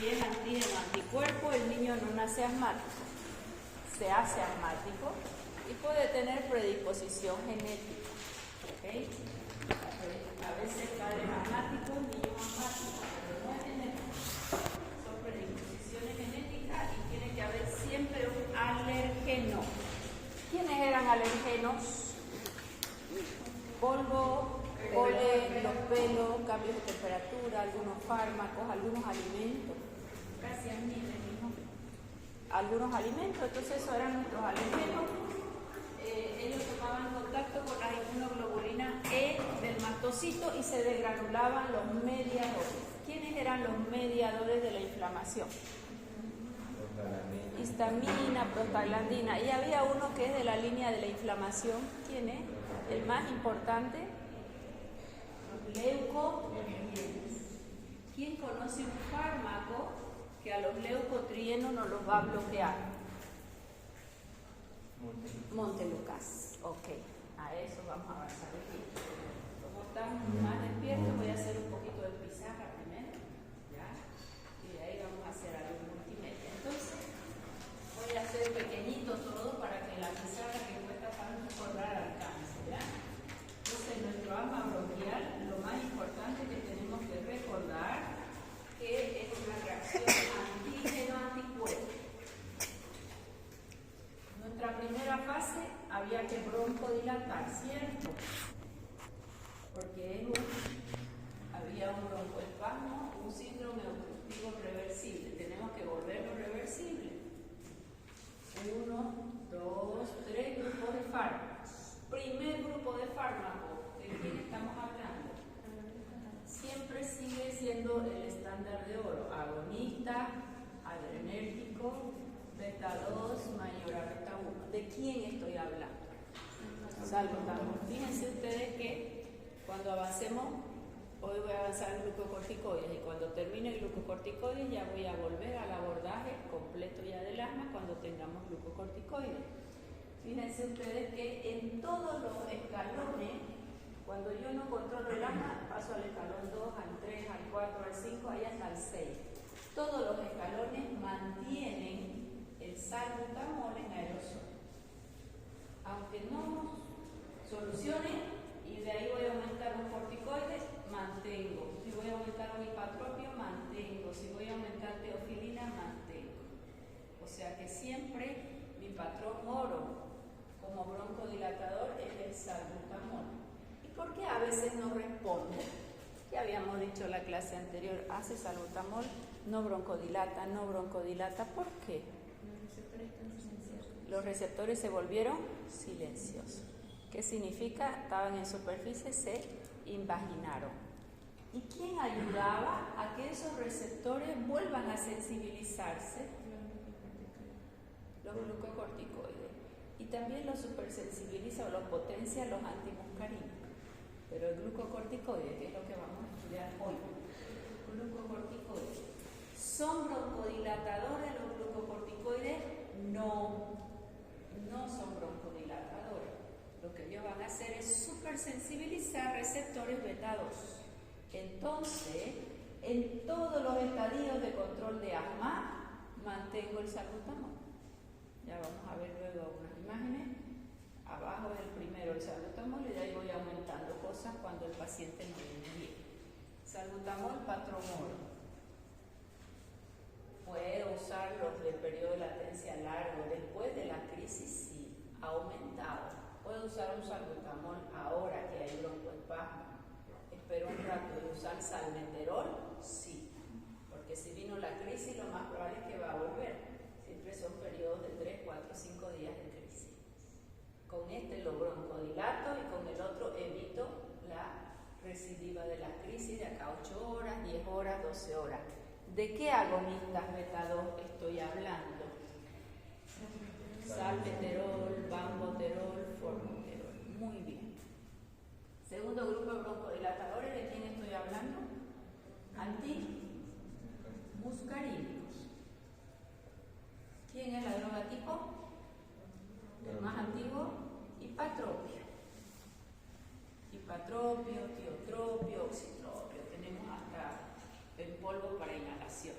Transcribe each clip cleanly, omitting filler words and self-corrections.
si es antígeno anticuerpo, el niño no nace asmático, se hace asmático y puede tener predisposición genética. ¿Okay? A veces padres asmáticos, niños asmáticos, pero no es genético. Son predisposiciones genéticas y tiene que haber siempre un alergeno. ¿Quiénes eran alergenos? Polvo, polen, los pelos, cambios de temperatura, algunos fármacos, algunos alimentos. Gracias, mijo. Algunos alimentos, entonces esos eran nuestros alergenos. Ellos tomaban contacto con la inmunoglobulinas E del mastocito y se desgranulaban los mediadores. ¿Quiénes eran los mediadores de la inflamación? Histamina, prostaglandina. Y había uno que es de la línea de la inflamación. ¿Quién es? El más importante. Leucotrienos. ¿Quién conoce un fármaco que a los leucotrienos no los va a bloquear? Montelukast. Ok, a eso vamos a avanzar aquí. Como estamos más despiertos, voy a hacer un poquito de pizarra primero, ¿ya? Y de ahí vamos a hacer algo multimedia. Entonces, voy a hacer pequeñito todo para que la pizarra que cuesta tanto recordar alcance, ¿ya? Entonces, nuestro asma bronquial, lo más importante que tenemos que recordar que es una reacción antígeno-anticuerpo. Nuestra primera fase había que broncodilatar, ¿cierto? Porque había un broncoespasmo, un síndrome obstructivo reversible. Tenemos que volverlo reversible. 1, 2, 3 grupos de fármacos. Primer grupo de fármacos, ¿de quién estamos hablando? Siempre sigue siendo el estándar de oro. Agonista, adrenérgico, beta 2, mayor a beta 1. ¿De quién estoy hablando? Salbutamol. Fíjense ustedes que cuando avancemos, hoy voy a avanzar en glucocorticoides y cuando termine el glucocorticoides ya voy a volver al abordaje completo ya del asma cuando tengamos glucocorticoides. Fíjense ustedes que en todos los escalones, cuando yo no controlo el asma, paso al escalón 2, al 3, al 4, al 5, ahí hasta el 6. Todos los escalones mantienen el salbutamol en aerosol. Aunque no solucione y de ahí voy a aumentar un corticoide, mantengo. Si voy a aumentar un hipatropio, mantengo. Si voy a aumentar teofilina, mantengo. O sea que siempre mi patrón oro como broncodilatador es el salbutamol. ¿Y por qué a veces no responde? Ya habíamos dicho en la clase anterior, hace salbutamol, no broncodilata, no broncodilata. ¿Por qué? Los receptores se volvieron silenciosos. ¿Qué significa? Estaban en superficie, se invaginaron. ¿Y quién ayudaba a que esos receptores vuelvan a sensibilizarse? Los glucocorticoides. Y también los supersensibiliza o los potencia los antimuscarínicos. Pero el glucocorticoide, que es lo que vamos a estudiar hoy, glucocorticoides. ¿Son broncodilatadores los glucocorticoides? No son broncodilatadores. Lo que ellos van a hacer es supersensibilizar receptores beta 2. Entonces, en todos los estadios de control de asma, mantengo el salbutamol. Ya vamos a ver luego algunas imágenes. Abajo es el primero el salbutamol y de ahí voy aumentando cosas cuando el paciente no viene bien. Salbutamol, patrón oro. Puedo usarlos del periodo de latencia largo. Después de la crisis sí, ha aumentado. Puedo usar un salbutamol ahora que hay broncoespasmo. Espero un rato de usar salmeterol, sí. Porque si vino la crisis, lo más probable es que va a volver. Siempre son periodos de 3, 4, 5 días de crisis. Con este lo broncodilato y con el otro evito la recidiva de la crisis de acá 8 horas, 10 horas, 12 horas. ¿De qué agonistas beta 2 estoy hablando? Salmeterol, bamboterol, formoterol. Muy bien. Segundo grupo de broncodilatadores, ¿de quién estoy hablando? Antimuscarínicos. ¿Quién es la droga tipo? El más antiguo, hipatropio. Hipatropio, tiotropio, oxitropio. Tenemos hasta en polvo para inhalación.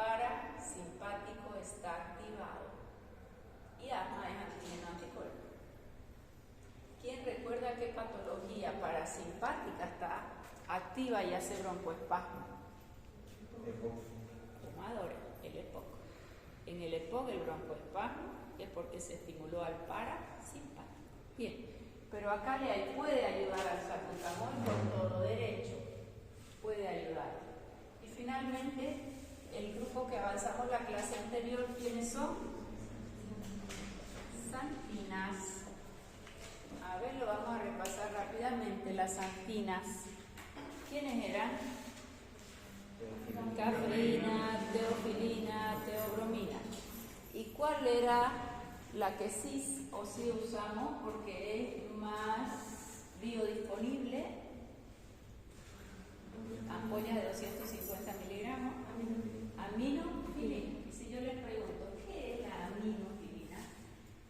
parasimpático está activado y asma es antígeno anticuerpo. ¿Quién recuerda qué patología parasimpática está activa y hace broncoespasmo? Fumadores, el EPOC. En el EPOC el broncoespasmo es porque se estimuló al parasimpático. Bien, pero acá puede ayudar al salbutamol con todo derecho. Puede ayudar. Y finalmente, el grupo que avanzamos la clase anterior, ¿quiénes son? Santinas. A ver, lo vamos a repasar rápidamente. Las santinas, ¿quiénes eran? Cafeína, teofilina, teobromina. ¿Y cuál era la que sí o sí usamos porque es más biodisponible? Ampollas de 250 miligramos. Aminofilina. Y si yo les pregunto, ¿qué es la aminofilina?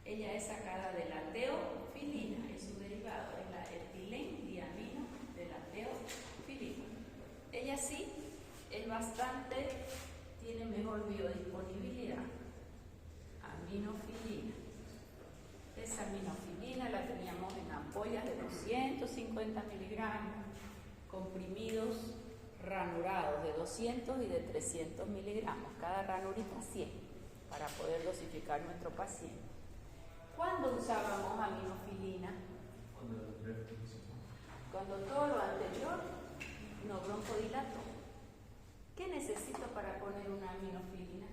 Ella es sacada de la teofilina, es su derivado, es la etilendiamino de la teofilina. Ella sí es bastante, tiene mejor biodisponibilidad. Aminofilina. Esa aminofilina la teníamos en ampollas de 250 miligramos, comprimidos ranurados de 200 y de 300 miligramos, cada ranurita 100, para poder dosificar nuestro paciente. ¿Cuándo usábamos aminofilina? Cuando todo lo anterior no broncodilató. ¿Qué necesito para poner una aminofilina?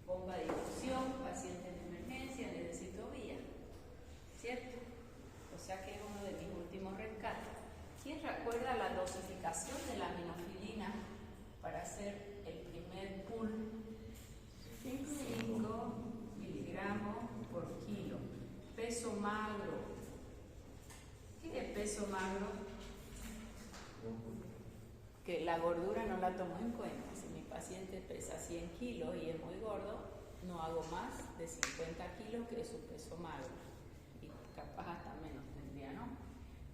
Bomba de infusión, paciente en emergencia, necesito vía, ¿cierto? O sea que es uno de mis últimos rescates. ¿Quién recuerda la dosificación de la aminofilina para hacer el primer pool? 5 miligramos por kilo. Peso magro. ¿Qué es peso magro? Que la gordura no la tomo en cuenta. Si mi paciente pesa 100 kilos y es muy gordo, no hago más de 50 kilos, que es su peso magro. Y capaz hasta menos tendría, ¿no?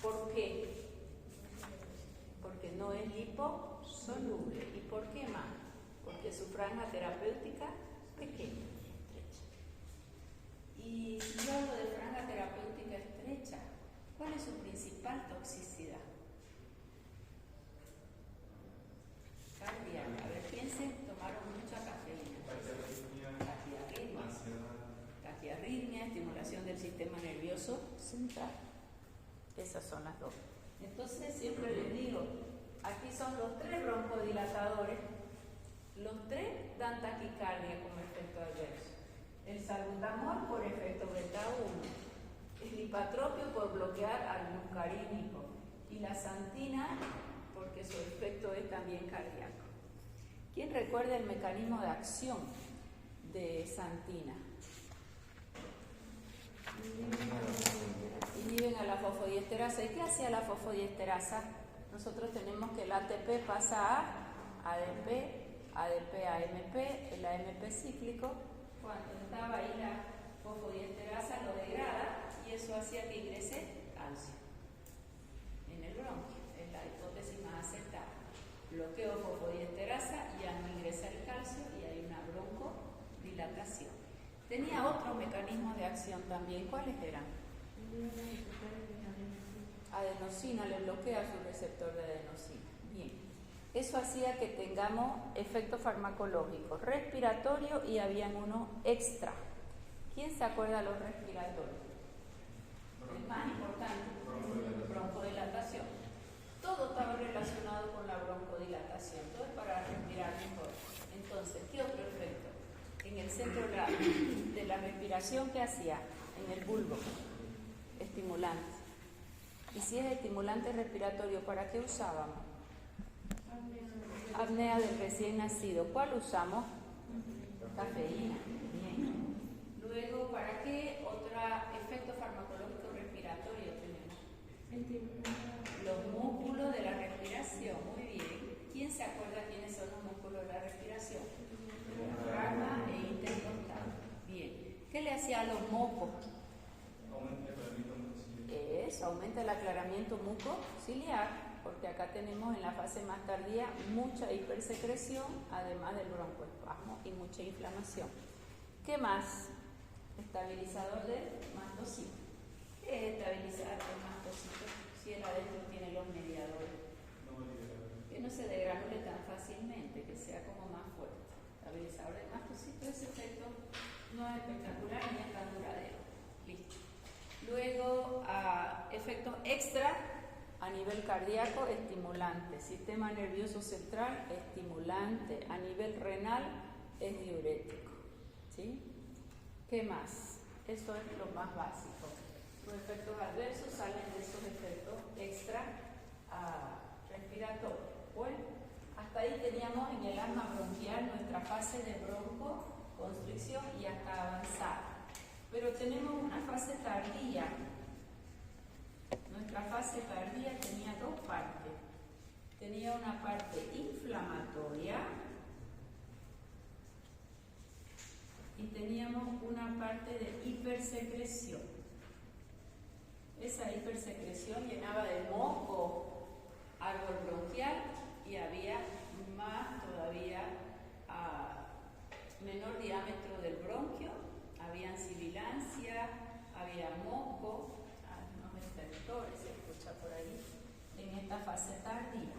¿Por qué? Porque no es liposoluble. ¿Y por qué más? Porque su franja terapéutica es pequeña, estrecha. Y si yo hablo de franja terapéutica estrecha, ¿cuál es su principal toxicidad? Cardíaca. A ver, piensen, tomaron mucha cafeína. Taquiarritmia, estimulación del sistema nervioso central. Esas son las dos. Entonces siempre les digo, aquí son los 3 broncodilatadores. Los 3 dan taquicardia como efecto adverso. El salbutamol por efecto beta 1. El lipatropio por bloquear al muscarínico. Y la santina porque su efecto es también cardíaco. ¿Quién recuerda el mecanismo de acción de santina? Inhiben a la fosfodiesterasa. ¿Y qué hacía la fosfodiesterasa? Nosotros tenemos que el ATP pasa a ADP, ADP a AMP, el AMP cíclico. Cuando estaba ahí la fosfodiesterasa lo degrada y eso hacía que ingrese calcio en el bronquio. Es la hipótesis más aceptada. Bloqueo fosfodiesterasa, ya no ingresa el calcio y hay una broncodilatación. Tenía otros mecanismos de acción también. ¿Cuáles eran? Adenosina, le bloquea su receptor de adenosina. Bien. Eso hacía que tengamos efectos farmacológicos, respiratorio y habían uno extra. ¿Quién se acuerda de los respiratorios? El más importante, broncodilatación. Todo estaba relacionado con la broncodilatación, todo es para respirar mejor. Entonces, ¿qué otro efecto? En el centro de la respiración, ¿qué hacía? En el bulbo, estimulante. Y si es estimulante respiratorio, ¿para qué usábamos? Apnea del recién nacido. ¿Cuál usamos? Cafeína. Bien. Luego, ¿para qué otro efecto farmacológico respiratorio tenemos? Los músculos de la respiración. Muy bien. ¿Quién se acuerda quiénes son los músculos de la respiración? Diafragma e intercostal. Bien. ¿Qué le hacía a los mocos? Aumenta el aclaramiento mucociliar. porque acá tenemos en la fase más tardía mucha hipersecreción, además del broncoespasmo y mucha inflamación. ¿Qué más? Estabilizador del mastocito. ¿Qué es estabilizar el mastocito si él adentro tiene los mediadores? Que no se degranule tan fácilmente, que sea como más fuerte. Estabilizador del mastocito, ese efecto no es espectacular ni es tan duradero. Listo. Luego, efectos extra a nivel cardíaco, estimulante. Sistema nervioso central, estimulante. A nivel renal, es diurético. ¿Sí? ¿Qué más? Eso es lo más básico. Los efectos adversos salen de esos efectos extra respiratorios. Bueno, hasta ahí teníamos en el asma bronquial nuestra fase de broncoconstricción y hasta avanzada. Pero tenemos una fase tardía. Nuestra fase tardía tenía dos partes. Tenía una parte inflamatoria y teníamos una parte de hipersecreción. Esa hipersecreción llenaba de moco árbol bronquial y había más todavía menor diámetro del bronquio, había sibilancia, había moco, unos estertores se escucha por ahí, en esta fase tardía.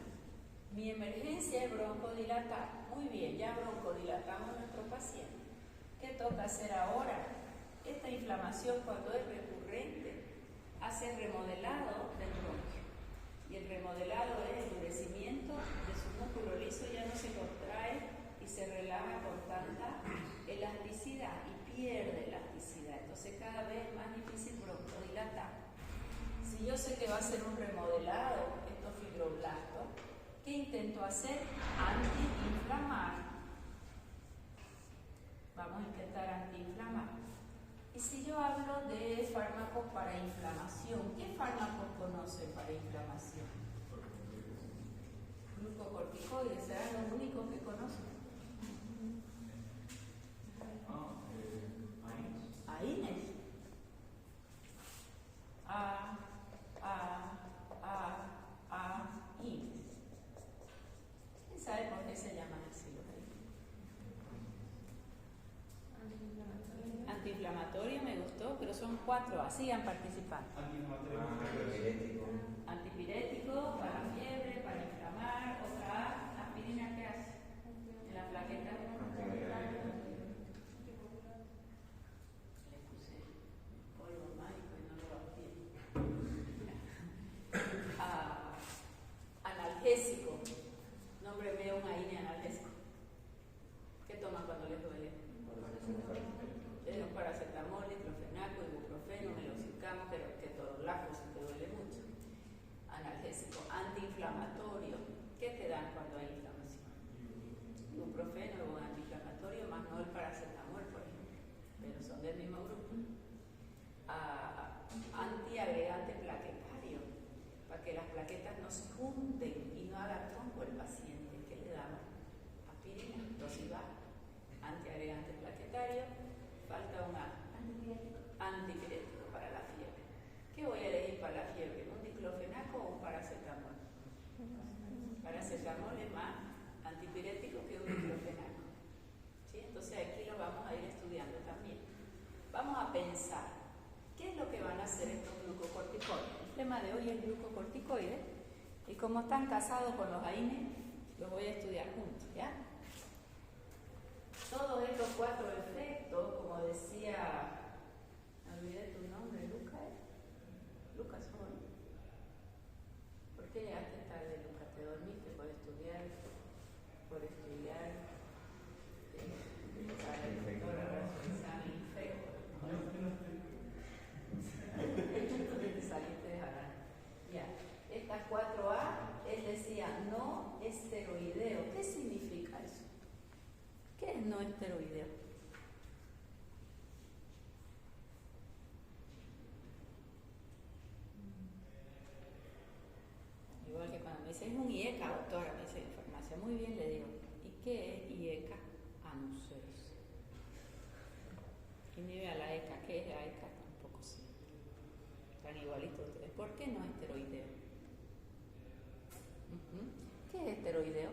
Mi emergencia es broncodilatar. Muy bien, ya broncodilatamos a nuestro paciente. ¿Qué toca hacer ahora? Esta inflamación, cuando es recurrente, hace remodelado del bronquio. Y el remodelado es el endurecimiento de su músculo liso, ya no se contrae y se relaja con tanta elasticidad y pierde elasticidad. Entonces cada vez es más difícil broncodilatar. Si yo sé que va a ser un remodelado estos fibroblastos, ¿qué intento hacer? Antiinflamar. Vamos a intentar antiinflamar. Y si yo hablo de fármacos para inflamación, ¿qué fármacos conocen para inflamación? Glucocorticoides, ¿serán los únicos que conocen? AINES. AINES. ¿Quién sabe por qué se llaman así los AINES? Antiinflamatorio me gustó, pero son 4 sigan participando. Antipirético, para fiebre, para inflamar. Otra A, aspirina, ¿qué hace? En la plaqueta. Le puse polvo mágico y no lo batió. Analgésico. Nómbreme un AINE analgésico. ¿Qué toman cuando les duele? Paracetamol, diclofenaco, ibuprofeno, meloxicam, ketorolaco si te duele mucho. Analgésico, antiinflamatorio. ¿Qué te dan cuando hay inflamación? Ibuprofeno o antiinflamatorio, más no el paracetamol, por ejemplo, pero son del mismo grupo. Antiagregante plaquetario, para que las plaquetas no se junten y no haga trombo el paciente. ¿Qué le damos? Aspirina, dosis baja. Antiagregante plaquetario. Falta un antipirético para la fiebre. ¿Qué voy a elegir para la fiebre? ¿Un diclofenaco o un paracetamol? Paracetamol es más antipirético que un diclofenaco. ¿Sí? Entonces aquí lo vamos a ir estudiando también. Vamos a pensar, ¿qué es lo que van a hacer estos glucocorticoides? El tema de hoy es glucocorticoides y como están casados con los AINES, los voy a estudiar juntos, ¿ya? Todos estos 4 efectos, como decía, me olvidé tu nombre, Lucas. Lucas, ¿no? ¿Por qué llegaste tarde, Lucas? ¿Te dormiste por estudiar? Saliste de jarana. Ya. Estas 4A, él decía no esteroideo. ¿Qué significa eso? ¿Qué es no esteroideo? Igual que cuando me dicen es un IECA, doctora, me dice en farmacia, muy bien, le digo, ¿y qué es IECA? No sé. ¿Quién vive a la ECA? ¿Qué es la ECA? Tampoco sé. Están igualitos ustedes. ¿Por qué no esteroideo? esteroideo?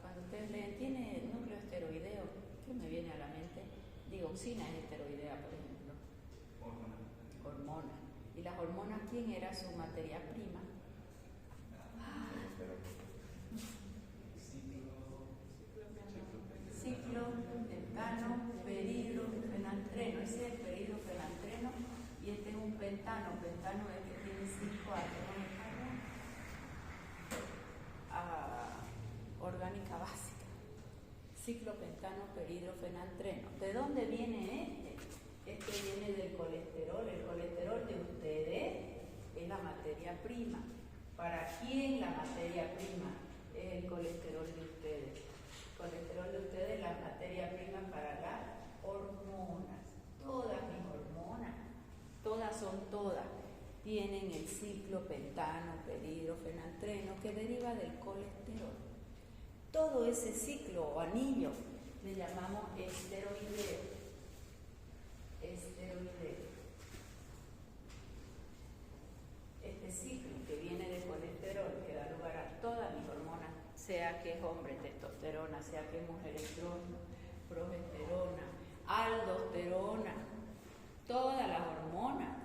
Cuando ustedes leen, tiene núcleo esteroideo, ¿qué me viene a la mente? Dioxina es esteroidea, por ejemplo. Hormona. ¿Y las hormonas quién era su materia prima? Ciclopentano, peridrofenantreno. Ese es el peridrofenantreno y este es un pentano. Pentano es que tiene 5 átomos orgánica básica. Ciclopentano, peridrofenantreno. ¿De dónde viene este? Este viene del colesterol. El colesterol de ustedes es la materia prima. ¿Para quién la materia prima es el colesterol de ustedes? El colesterol de ustedes es la materia prima para las hormonas. Todas mis hormonas, todas son todas, tienen el ciclopentano, peridrofenantreno que deriva del colesterol. Todo ese ciclo o anillo le llamamos esteroideo. Esteroideo. Este ciclo que viene del colesterol, que da lugar a todas mis hormonas, sea que es hombre, testosterona, sea que es mujer, estrógeno, progesterona, aldosterona, todas las hormonas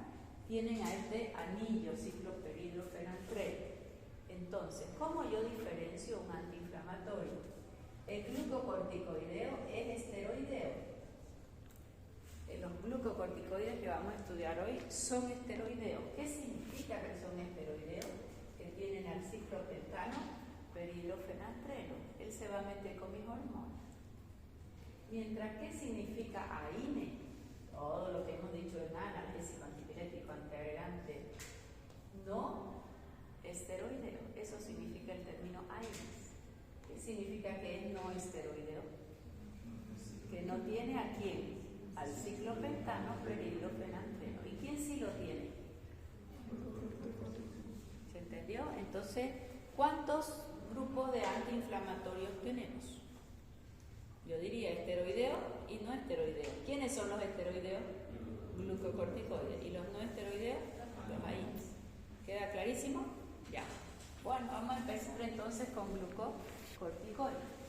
tienen a este anillo, ciclo peridrofenantreno. Entonces, ¿cómo yo diferencio un antiinflamatorio? El glucocorticoideo es esteroideo. Los glucocorticoides que vamos a estudiar hoy son esteroideos. ¿Qué significa que son esteroideos? Que tienen al ciclopentano, peridrofenantreno. Él se va a meter con mis hormonas. Mientras, ¿qué significa AINE? Todo lo que hemos dicho en analgésico, antipirético, antiagregante. No esteroideo. Eso significa el término AINES. ¿Qué significa que es no esteroideo? Que no tiene a quién. Al ciclopentano, peridrofenantreno. ¿Y quién sí lo tiene? ¿Se entendió? Entonces, ¿cuántos grupos de antiinflamatorios tenemos? Yo diría esteroideo y no esteroideo. ¿Quiénes son los esteroideos? Glucocorticoides. ¿Y los no esteroideos? Los AINES. ¿Queda clarísimo? Ya. Bueno, vamos a empezar entonces con glucocorticoides.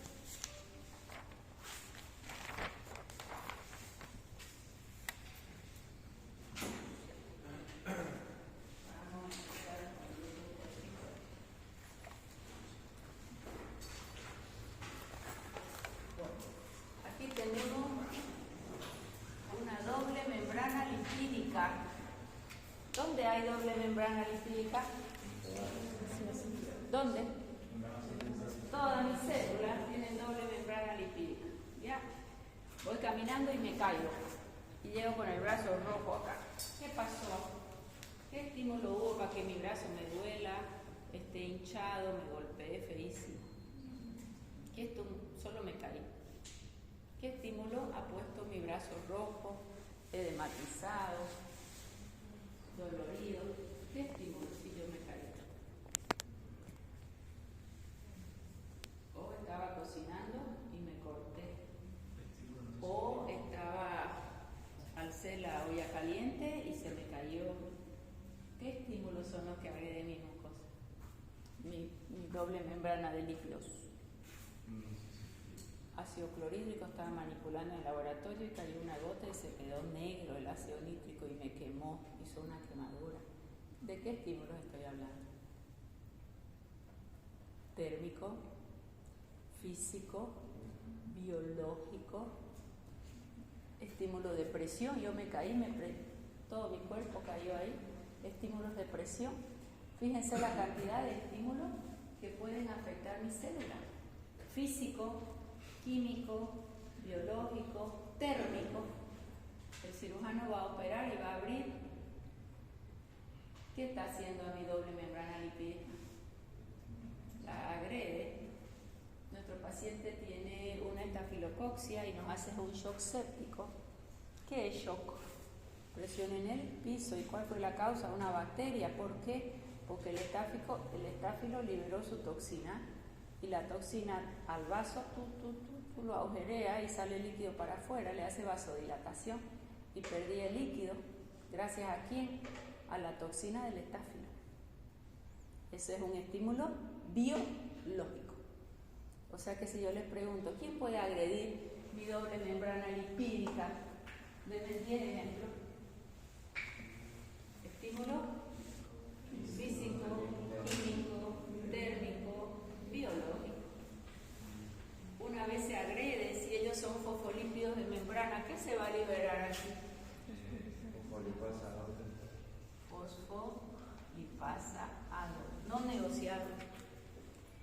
¿Dónde hay doble membrana lipídica? ¿Dónde? Todas mis células tienen doble membrana lipídica. ¿Ya? Voy caminando y me caigo. Y llego con el brazo rojo acá. ¿Qué pasó? ¿Qué estímulo hubo para que mi brazo me duela, esté hinchado, me golpee feísimo? Solo me caí. ¿Qué estímulo ha puesto mi brazo rojo, edematizado, dolorido? ¿Qué estímulo si yo me caí? O estaba cocinando y me corté. O alcé la olla caliente y se me cayó. ¿Qué estímulos son los que agreden mi mucosa? Mi doble membrana de lípidos. Ácido clorhídrico, estaba manipulando en el laboratorio y cayó una gota y se quedó negro el ácido nítrico y me quemó, hizo una quemadura. ¿De qué estímulos estoy hablando? Térmico, físico, biológico, estímulo de presión. Yo me caí, todo mi cuerpo cayó ahí. Estímulos de presión. Fíjense la cantidad de estímulos que pueden afectar mi célula. Físico, químico, biológico, térmico. El cirujano va a operar y va a abrir. ¿Qué está haciendo a mi doble membrana lipídica? La agrede. Nuestro paciente tiene una estafilococcus y nos hace un shock séptico. ¿Qué es shock? Presión en el piso. ¿Y cuál fue la causa? Una bacteria. ¿Por qué? Porque el estáfilo liberó su toxina y la toxina al vaso lo agujerea y sale el líquido para afuera, le hace vasodilatación y perdí el líquido. ¿Gracias a quién? A la toxina del estáfilo. Ese es un estímulo biológico. O sea que si yo les pregunto, ¿quién puede agredir mi doble membrana lipídica? Denme 10 ejemplos. Estímulo físico, químico, térmico, biológico. Una vez se agrede, si ellos son fosfolípidos de membrana, ¿qué se va a liberar aquí? Fosfolipasa A2. No negociable.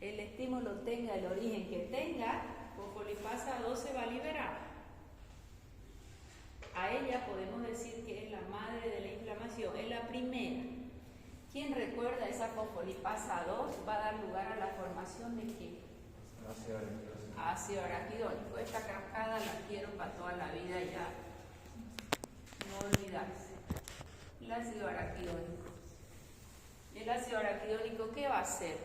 El estímulo tenga el origen que tenga, fosfolipasa A2 se va a liberar. A ella podemos decir que es la madre de la inflamación, es la primera. ¿Quién recuerda esa fosfolipasa A2? Va a dar lugar a la formación de qué? Ácido araquidónico. Esta cascada la quiero para toda la vida ya. No olvidarse. El ácido araquidónico. ¿El ácido araquidónico qué va a hacer?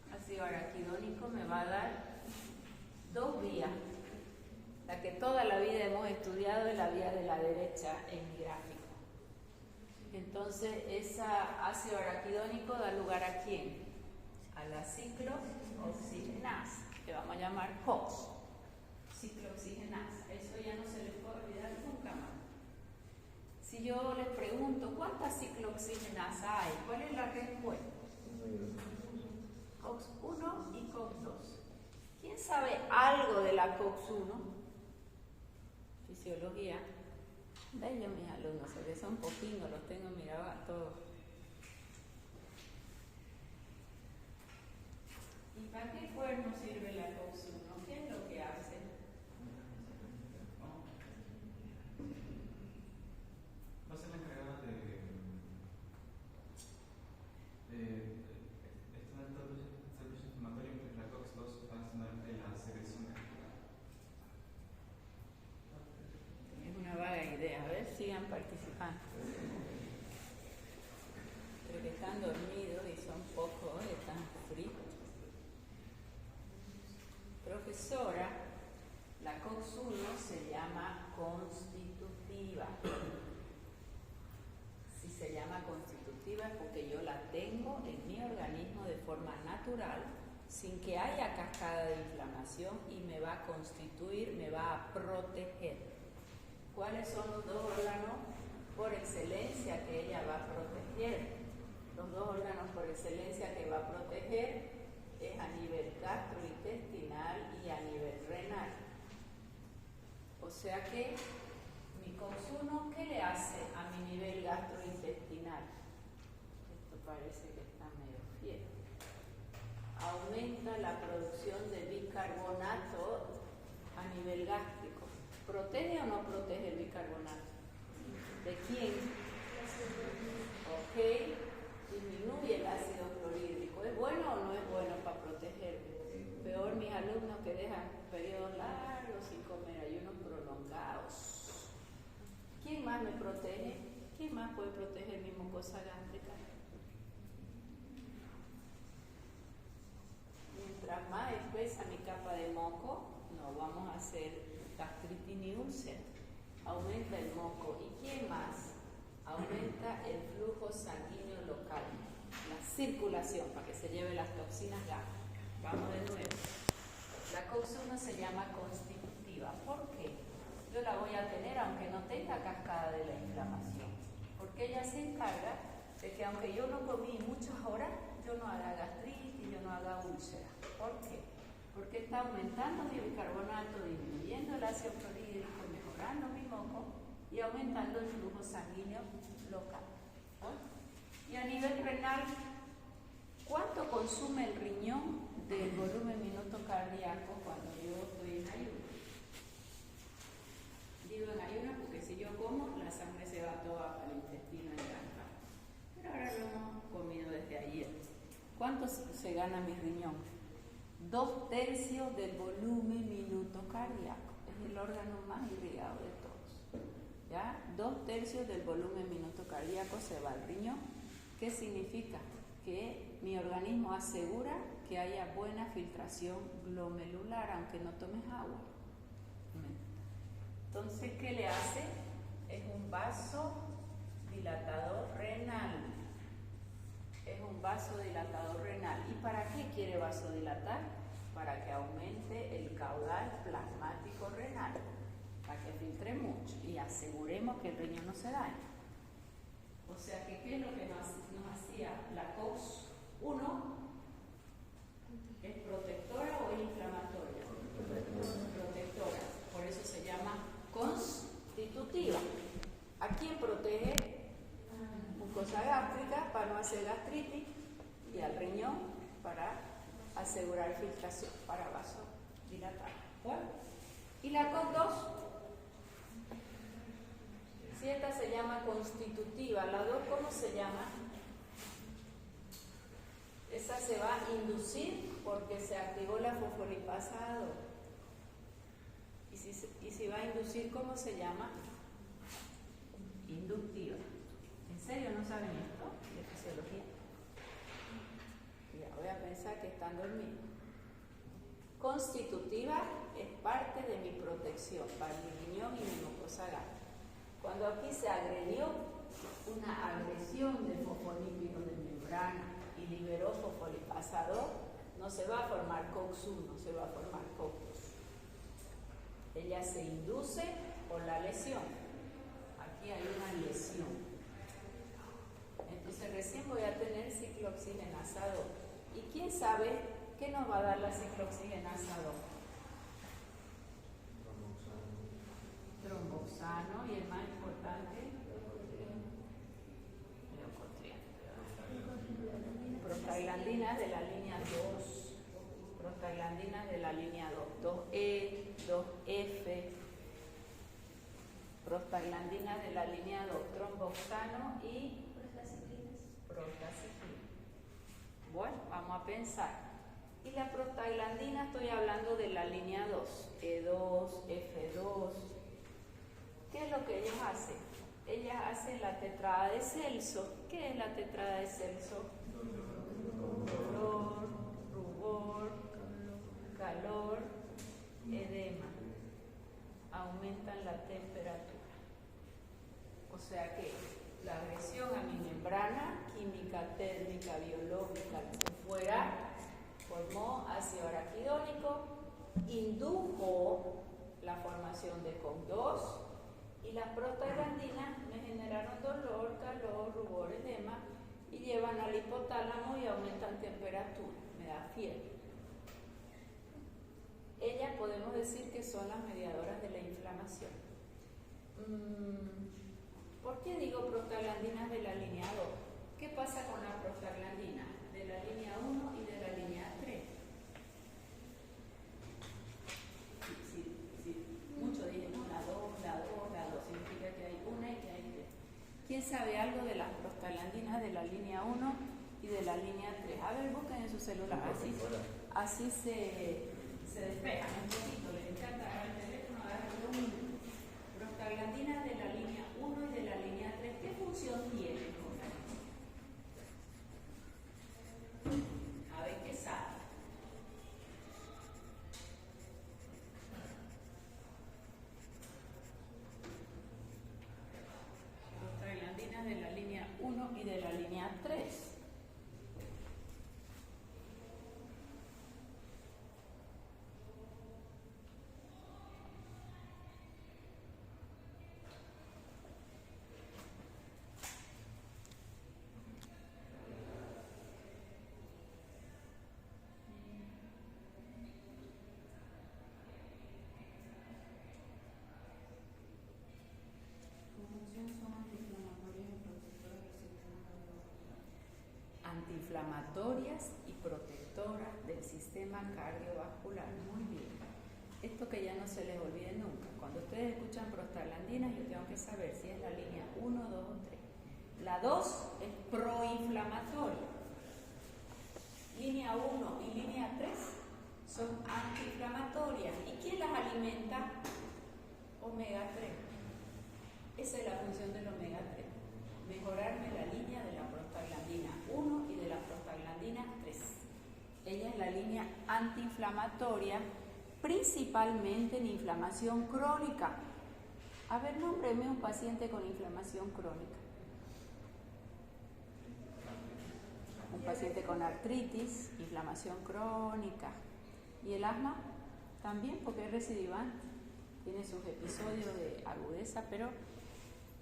El ácido araquidónico me va a dar dos vías. La que toda la vida hemos estudiado es la vía de la derecha en mi gráfico. Entonces, ese ácido araquidónico da lugar ¿a quién? A la ciclooxigenasa, que vamos a llamar COX. Ciclooxigenasa. Eso ya no se les puede olvidar nunca más. Si yo les pregunto, ¿cuántas ciclooxigenasa hay? ¿Cuál es la respuesta? COX-1 y COX-2. ¿Quién sabe algo de la COX-1? Fisiología. Bello mis alumnos, se les son poquitos, los tengo mirados a todos. ¿Y para qué cuerno sirve la COX-1? ¿Qué es lo que hace? Va a ser la encargada de este inflamatorio, la COX-2 va a estar en la secreción. Es una vaga idea, a ver, sigan participando. Pero que están dormidos y son pocos, están fríos. Profesora, la COX-1 se llama constitutiva. Si se llama constitutiva es porque yo la tengo en mi organismo de forma natural, sin que haya cascada de inflamación, y me va a constituir, me va a proteger. ¿Cuáles son los dos órganos por excelencia que ella va a proteger? Los dos órganos por excelencia que va a proteger es a nivel gastrointestinal y a nivel renal. O sea que mi COX-1, ¿qué le hace a mi nivel gastrointestinal? Esto parece que está medio fiero. Aumenta la producción de bicarbonato a nivel gástrico. ¿Protege o no protege el bicarbonato? ¿De quién? Ok. Disminuye el ácido clorhídrico. ¿Es bueno o no es bueno para proteger? Peor mis alumnos que dejan periodos largos sin comer, ayunos prolongados. ¿Quién más me protege? ¿Quién más puede proteger mi mucosa gástrica? Mientras más espesa mi capa de moco, no vamos a hacer gastritis ni úlcera. Aumenta el moco. ¿Y quién más? Aumenta el flujo sanguíneo local, la circulación, para que se lleve las toxinas gástricas. Vamos de nuevo. La COX-1 se llama constitutiva. ¿Por qué? Yo la voy a tener aunque no tenga cascada de la inflamación, porque ella se encarga de que aunque yo no comí muchas horas, yo no haga gastritis, yo no haga úlcera. ¿Por qué? Porque está aumentando mi bicarbonato, disminuyendo el ácido clorhídrico, mejorando mi moco y aumentando el flujo sanguíneo local. ¿No? Y a nivel renal, ¿cuánto consume el riñón del volumen minuto cardíaco cuando yo estoy en ayuno? Digo en ayuno porque si yo como, la sangre se va toda para el intestino entrañable. Pero ahora lo hemos comido desde ayer. ¿Cuánto se gana mi riñón? 2/3 del volumen minuto cardíaco. Es el órgano más irrigado de todos. ¿Ya? 2/3 del volumen minuto cardíaco se va al riñón. ¿Qué significa? Que mi organismo asegura que haya buena filtración glomerular, aunque no tomes agua. Entonces, ¿qué le hace? Es un vasodilatador renal. Es un vasodilatador renal. ¿Y para qué quiere vasodilatar? Para que aumente el caudal plasmático renal, para que filtre mucho y aseguremos que el riñón no se dañe. O sea que, ¿qué es lo que nos hacía la COX-1? ¿Es protectora o es inflamatoria? Protectora. Por eso se llama constitutiva. ¿A quién protege? Mucosa gástrica para no hacer gastritis y al riñón para asegurar filtración, para vasodilatar. Bueno, y la COX-2, si esta se llama constitutiva, la 2, ¿cómo se llama? Esa se va a inducir porque se activó la fosfolipasa 2. Y si va a inducir, ¿cómo se llama? Inductiva. ¿En serio no saben esto de fisiología? Ya voy a pensar que están dormidos. Constitutiva es parte de mi protección para mi riñón y mi mucosa gástrica. Cuando aquí se agredió una agresión de fosfolípidos de membrana y liberó fosfolipasa 2, no se va a formar COX-1, se va a formar COX-2. Ella se induce por la lesión. Aquí hay una lesión. Entonces recién voy a tener ciclooxigenasa 2. ¿Y quién sabe qué nos va a dar la ciclooxigenasa 2? Tromboxano y el más importante, leucotrieno. Prostaglandinas de la línea 2. Prostaglandinas de la línea 2. 2E, 2F. Prostaglandinas de la línea 2. Tromboxano y prostaciclina. Bueno, vamos a pensar. Y la prostaglandina, estoy hablando de la línea 2, E2, F2. ¿Qué es lo que ellas hacen? Ellas hacen la tetrada de Celso. ¿Qué es la tetrada de Celso? Dolor, rubor, calor, edema. Aumentan la temperatura. O sea que la agresión a mi membrana, química, térmica, biológica, lo que fuera, formó ácido araquidónico, indujo la formación de COX-2 y las prostaglandinas me generaron dolor, calor, rubor, edema y llevan al hipotálamo y aumentan temperatura, me da fiebre. Ellas podemos decir que son las mediadoras de la inflamación. ¿Por qué digo prostaglandinas de la línea 2? ¿Qué pasa con la prostaglandina de la línea 1 y de la línea 3? Sí. Muchos dicen la 2, significa que hay una y que hay 3. ¿Quién sabe algo de las prostaglandinas de la línea 1 y de la línea 3? A ver, busquen en su celular, así se despejan un poquito, les encanta agarrar el teléfono, agarrar un minuto. Prostaglandinas de la línea 1 y de la línea 3, ¿qué función tienen? A ver qué sabe. Prostaglandinas de la línea 1 y de la línea 3. Antiinflamatorias y protectoras del sistema cardiovascular. Muy bien. Esto que ya no se les olvide nunca. Cuando ustedes escuchan prostaglandinas, yo tengo que saber si es la línea 1, 2 o 3. La 2 es proinflamatoria. Línea 1 y línea 3 son antiinflamatorias. ¿Y quién las alimenta? Omega 3. Esa es la función del omega 3. Mejorarme la línea de la prostaglandina 1 y de la prostaglandina 3. Ella es la línea antiinflamatoria, principalmente en inflamación crónica. A ver, nómbreme un paciente con inflamación crónica. paciente con artritis, inflamación crónica. Y el asma también, porque es recidivante, tiene sus episodios de agudeza, pero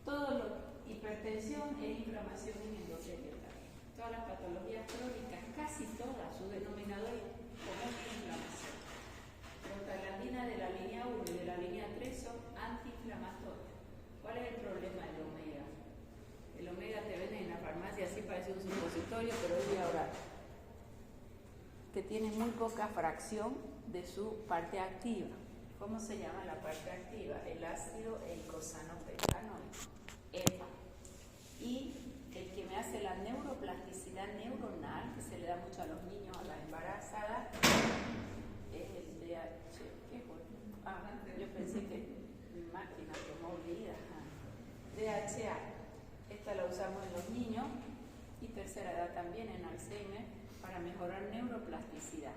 todo lo hipertensión es inflamación en endotelio también. Todas las patologías crónicas, casi todas, su denominador común es inflamación. Prostaglandina de la línea 1 y de la línea 3 son antiinflamatorias. ¿Cuál es el problema del omega? El omega te venden en la farmacia, así parece un supositorio, pero es de oral, que tiene muy poca fracción de su parte activa. ¿Cómo se llama la parte activa? El ácido eicosanooctanoico, EPA. Y el que me hace la neuroplasticidad neuronal, que se le da mucho a los niños, a las embarazadas, es el DH. ¿Qué fue? Yo pensé que mi máquina tomó vida. DHA. Esta la usamos en los niños y tercera edad también en Alzheimer para mejorar neuroplasticidad.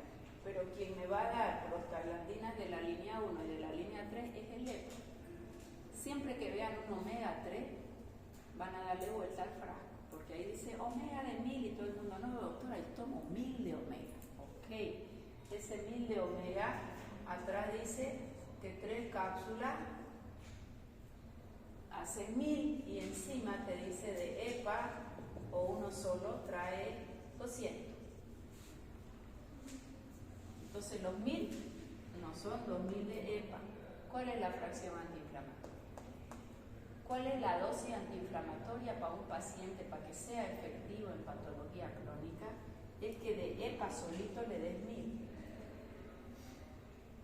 Pero quien me va a dar prostaglandinas de la línea 1 y de la línea 3 es el EPA. Siempre que vean un omega 3, van a darle vuelta al frasco, porque ahí dice omega de 1000 y todo el mundo, no doctora, yo tomo 1000 de omega. Ok, ese 1000 de omega, atrás dice que 3 cápsulas hace 1000 y encima te dice de EPA o uno solo trae 200. Entonces los 1000 no son 2000 de EPA. ¿Cuál es la fracción antiinflamatoria? ¿Cuál es la dosis antiinflamatoria para un paciente para que sea efectivo en patología crónica? Es que de EPA solito le des 1000.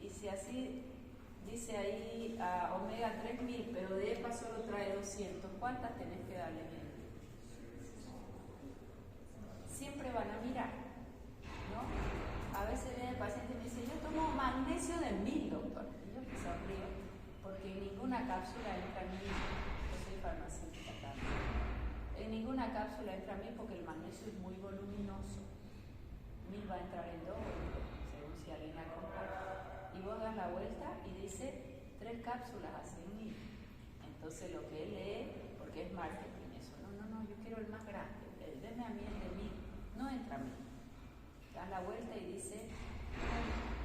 Y si así dice ahí omega 3000, pero de EPA solo trae 200, ¿cuántas tenés que darle? Siempre van a mirar, ¿no? A veces viene el paciente y me dice, yo tomo magnesio de 1000, doctor. Y yo me sonrío, porque en ninguna cápsula entra 1000. Yo soy farmacéutica también. En ninguna cápsula entra 1000 porque el magnesio es muy voluminoso. 1000 va a entrar en 2, según si alguien la compra. Y vos das la vuelta y dice 3 cápsulas a 100.000. Entonces lo que él lee, porque es marketing eso, no, yo quiero el más grande, deme a mí el de 1000, no entra 1000. Das la vuelta y dice,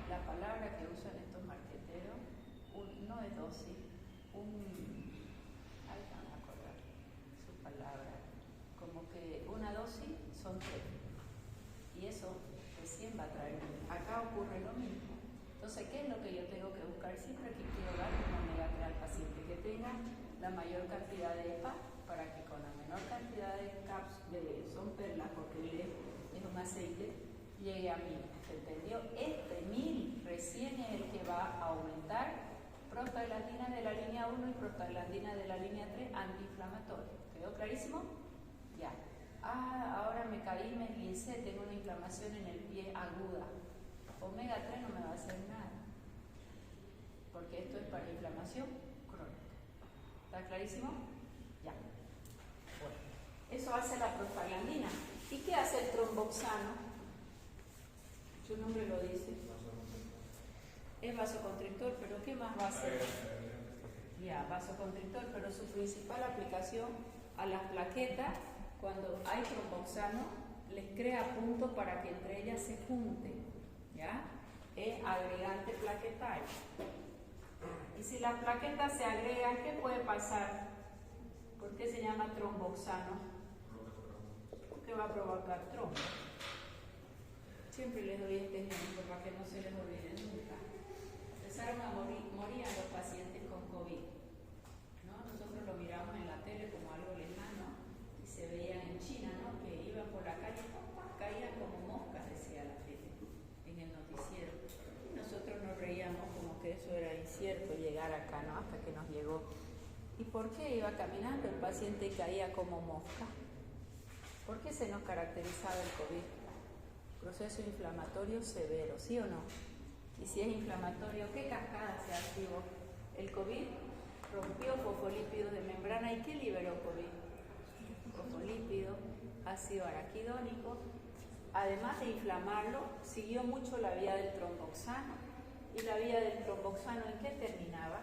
la palabra que usan estos marqueteros, no es dosis, ay, no me acuerdo su palabra, como que una dosis son 3, y eso recién va a traer. Acá ocurre lo mismo. Entonces, ¿qué es lo que yo tengo que buscar siempre que quiero dar una omega 3 al paciente? Que tenga la mayor cantidad de EPA para que con la menor cantidad de cápsulas, son perlas porque es un aceite, llegue a 1000. ¿Se entendió? Este 1000 recién es el que va a aumentar prostaglandina de la línea 1 y prostaglandina de la línea 3 antiinflamatoria. ¿Quedó clarísimo? Ya. Ahora me caí, me esguincé, tengo una inflamación en el pie aguda. Omega 3 no me va a hacer nada, porque esto es para inflamación crónica. ¿Está clarísimo? Ya. Bueno, eso hace la prostaglandina. ¿Y qué hace el tromboxano? Su nombre lo dice. Es vasoconstrictor, pero ¿qué más va a hacer? Ya, vasoconstrictor, pero su principal aplicación a las plaquetas, cuando hay tromboxano, les crea puntos para que entre ellas se junten. ¿Ya? Es agregante plaquetario. Y si las plaquetas se agregan, ¿qué puede pasar? ¿Por qué se llama tromboxano? Porque va a provocar trombo. Siempre les doy este ejemplo para que no se les olvide nunca. Empezaron a morir los pacientes con COVID, ¿no? Nosotros lo miramos en la tele como algo lejano y se veían en China, ¿no? Que iban por la calle, caían como moscas, decía la tele en el noticiero. Y nosotros nos reíamos como que eso era incierto llegar acá, ¿no? Hasta que nos llegó. ¿Y por qué iba caminando el paciente y caía como mosca? ¿Por qué se nos caracterizaba el COVID? Proceso inflamatorio severo, ¿sí o no? Y si es inflamatorio, ¿qué cascada se activó? El COVID rompió fosfolípidos de membrana. ¿Y qué liberó COVID? Fosfolípidos, ácido araquidónico. Además de inflamarlo, siguió mucho la vía del tromboxano. ¿Y la vía del tromboxano en qué terminaba?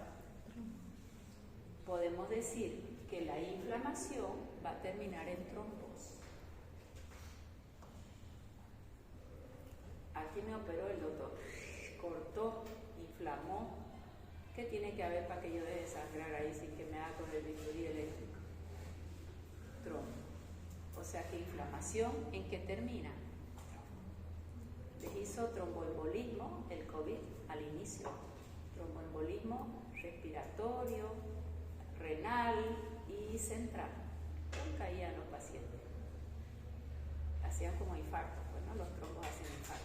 Podemos decir que la inflamación va a terminar en trombos. aquí me operó el doctor, cortó, inflamó. ¿Qué tiene que haber para que yo deje de sangrar ahí sin que me haga con el bisturí eléctrico? Trombo. O sea que inflamación, ¿en qué termina? Les hizo tromboembolismo el COVID al inicio. Tromboembolismo respiratorio, renal y central. Caían los pacientes. Hacían como infarto, pues, ¿no? Los trombos hacen infarto.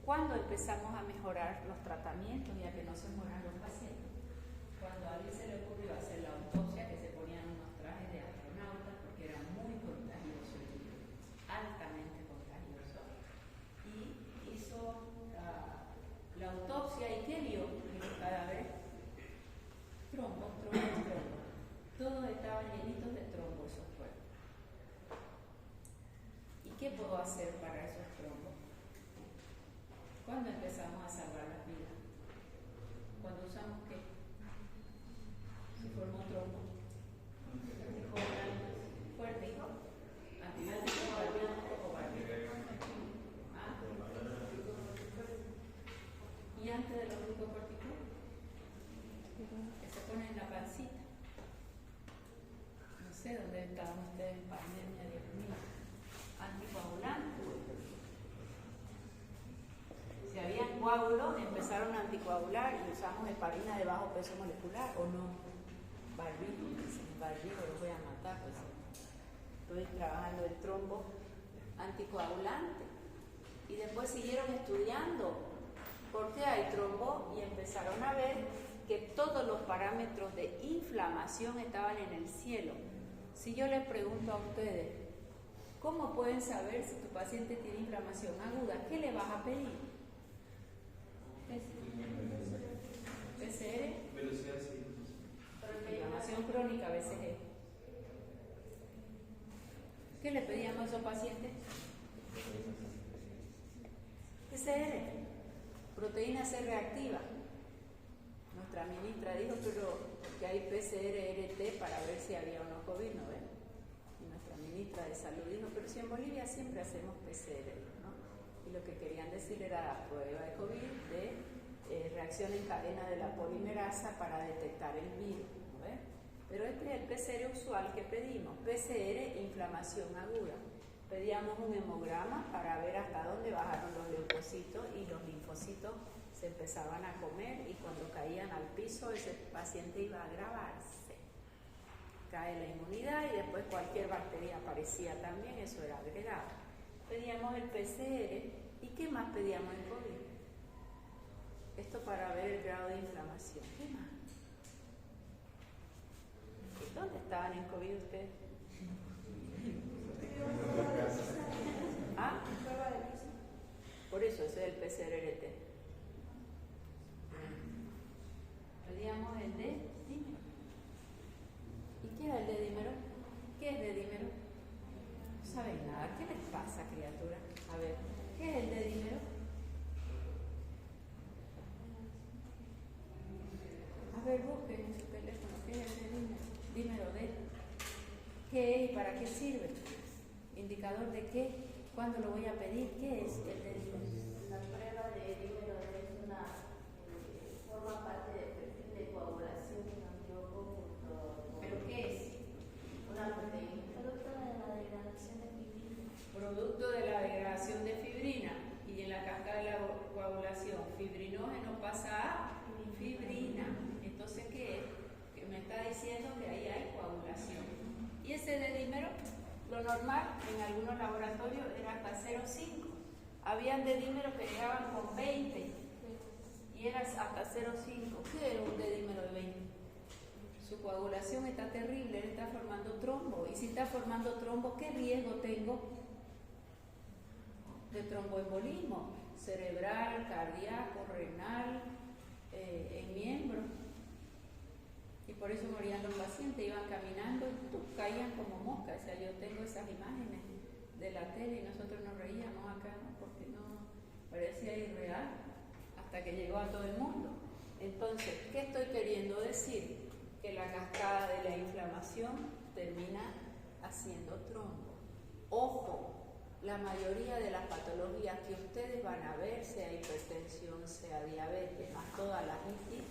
¿Cuándo empezamos a mejorar los tratamientos y a que no se mueran los pacientes? Cuando a alguien se le ocurrió hacer la autopsia, que se ponían unos trajes de astronautas porque era muy contagioso el virus, altamente contagioso, y hizo la autopsia y ¿qué vio en los cadáveres? Trombos. Todos estaban llenitos de trombos esos cuerpos. ¿Y qué puedo hacer para esos trombos? ¿Cuándo empezamos a salvar las vidas? ¿Cuándo usamos qué? Se formó trombo. Fuerte, hijo. Antibiótico, barbiano o barbiano. Y antes de los glucocorticoides, que se ponen en la pancita. No sé dónde estaban ustedes en pandemia, Dios mío. Anticoagulantes. Si había coágulos, empezaron a anticoagular y usamos heparina de bajo peso molecular, ¿o no? Barbijo, los voy a matar, pues. Estoy trabajando el trombo anticoagulante. Y después siguieron estudiando por qué hay trombo y empezaron a ver que todos los parámetros de inflamación estaban en el cielo. Si yo les pregunto a ustedes, ¿cómo pueden saber si tu paciente tiene inflamación aguda? ¿Qué le vas a pedir? PCR. Velocidad, sí. Inflamación crónica, BCG. ¿Qué le pedíamos a esos pacientes? PCR. Proteína C reactiva. Nuestra ministra dijo que hay PCR-RT para ver si había o no COVID, ¿no ven? Y nuestra ministra de Salud dijo, pero si en Bolivia siempre hacemos PCR, ¿no? Y lo que querían decir era la prueba de COVID de reacción en cadena de la polimerasa para detectar el virus, ¿no ven? Pero este es el PCR usual que pedimos, PCR inflamación aguda. Pedíamos un hemograma para ver hasta dónde bajaron los leucocitos y los linfocitos se empezaban a comer y cuando caían al piso ese paciente iba a agravarse. Cae la inmunidad y después cualquier bacteria aparecía también, eso era agregado. Pedíamos el PCR y ¿qué más pedíamos en COVID? Esto para ver el grado de inflamación. ¿Qué más? ¿Dónde estaban en COVID ustedes? ¿Ah? Por eso, ese es el PCR-RT. Pedíamos el de dímero. ¿Y qué es el de dímero? ¿Qué es de dímero? No saben nada. ¿Qué les pasa, criatura? A ver, ¿qué es el de dímero? A ver, busquen en su teléfono. ¿Qué es el de dímero? Dímero de. ¿Qué es y para qué sirve? ¿Indicador de qué? ¿Cuándo lo voy a pedir? ¿Qué es el de dímero? La prueba de dímero es forma parte del perfil de coagulación de un antídoto. ¿Pero qué es? Una proteína. Producto de la degradación de fibrina. Producto de la degradación de fibrina. Y en la cascada de la coagulación, fibrinógeno pasa a fibrina. Entonces, ¿qué es? Que me está diciendo que ahí hay coagulación. Y ese de dímero, lo normal en algunos laboratorios era hasta 0,5. Habían dedímeros que llegaban con 20 y era hasta 0,5. ¿Qué era un dedímero de 20? Su coagulación está terrible, él está formando trombo. Y si está formando trombo, ¿qué riesgo tengo de tromboembolismo? Cerebral, cardíaco, renal, en miembros. Y por eso morían los pacientes, iban caminando y caían como moscas. O sea, yo tengo esas imágenes de la tele y nosotros nos reíamos acá, ¿no? Porque no parecía irreal hasta que llegó a todo el mundo. Entonces, ¿qué estoy queriendo decir? Que la cascada de la inflamación termina haciendo trombo. Ojo, la mayoría de las patologías que ustedes van a ver, sea hipertensión, sea diabetes, más todas las itis,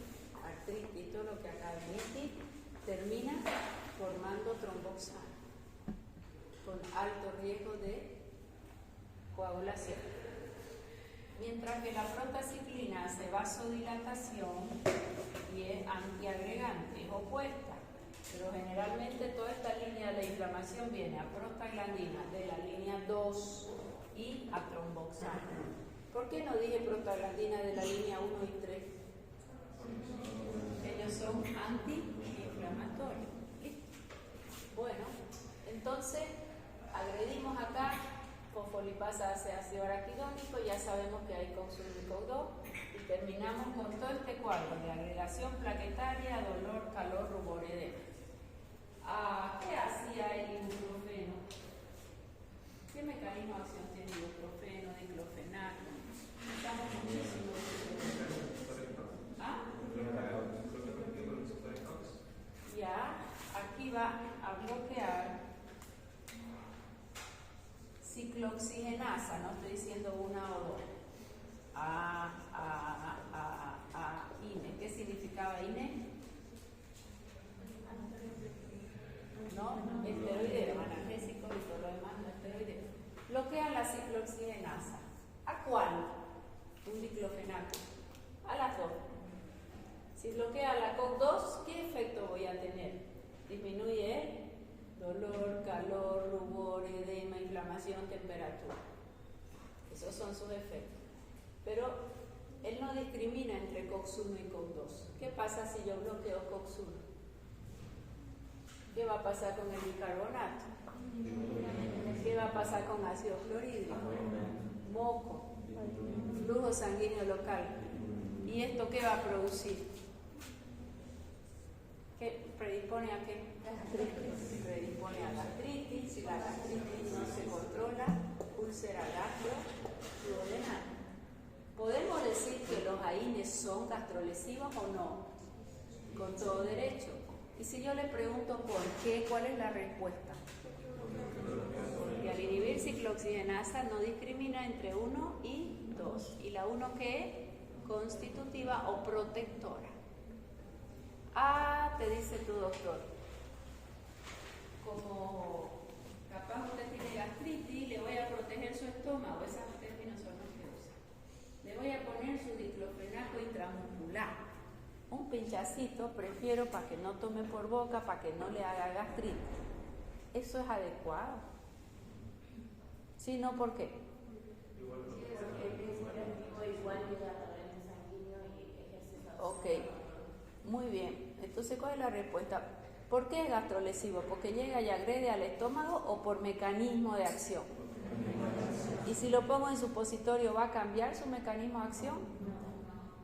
artritis, todo lo que acá en itis, termina formando tromboxano, con alto riesgo de coagulación. Mientras que la prostaciclina hace vasodilatación y es antiagregante, es opuesta. Pero generalmente toda esta línea de inflamación viene a prostaglandina de la línea 2 y a tromboxano. ¿Por qué no dije prostaglandina de la línea 1 y 3? Ellos son antiinflamatorios. ¿Listo? Bueno, entonces agredimos acá fosfolipasa hace ácido araquidónico, ya sabemos que hay COX-1 y COX-2 y terminamos con todo este cuadro de agregación plaquetaria, dolor, calor, rubor, edema. ¿Qué hacía el ibuprofeno? ¿Qué mecanismo de acción tiene el ibuprofeno, diclofenaco? Estamos muchísimo. Ya, aquí va a bloquear ciclooxigenasa, no estoy diciendo una o dos. INE. ¿Qué significaba INE? No, esteroideo, analgésico y todo lo demás, no esteroideo. Bloquea la ciclooxigenasa. ¿A cuál? Un diclofenaco. A las dos. Si bloquea la COX-2, ¿qué efecto voy a tener? Disminuye el dolor, calor, rubor, edema, inflamación, temperatura. Esos son sus efectos. Pero él no discrimina entre COX-1 y COX-2. ¿Qué pasa si yo bloqueo COX-1? ¿Qué va a pasar con el bicarbonato? ¿Qué va a pasar con ácido clorhídrico? Moco, flujo sanguíneo local. ¿Y esto qué va a producir? ¿Qué predispone a qué? Gastritis. Predispone a gastritis. Si la gastritis no se controla, úlcera gastro-duodenal. ¿Podemos decir que los AINES son gastrolesivos o no? Con todo derecho. Y si yo le pregunto por qué, ¿cuál es la respuesta? Porque al inhibir ciclooxigenasa no discrimina entre 1 y 2. ¿Y la 1 qué es? Constitutiva o protectora. Te dice tu doctor, como capaz usted tiene gastritis, le voy a proteger su estómago, esos términos son los que usa. Le voy a poner su diclofenaco intramuscular. Un pinchacito, prefiero para que no tome por boca, para que no le haga gastritis. ¿Eso es adecuado? ¿Sí, no? ¿Por qué? Ok, muy bien. Entonces, ¿cuál es la respuesta? ¿Por qué es gastrolesivo? ¿Porque llega y agrede al estómago o por mecanismo de acción? Y si lo pongo en supositorio, ¿va a cambiar su mecanismo de acción?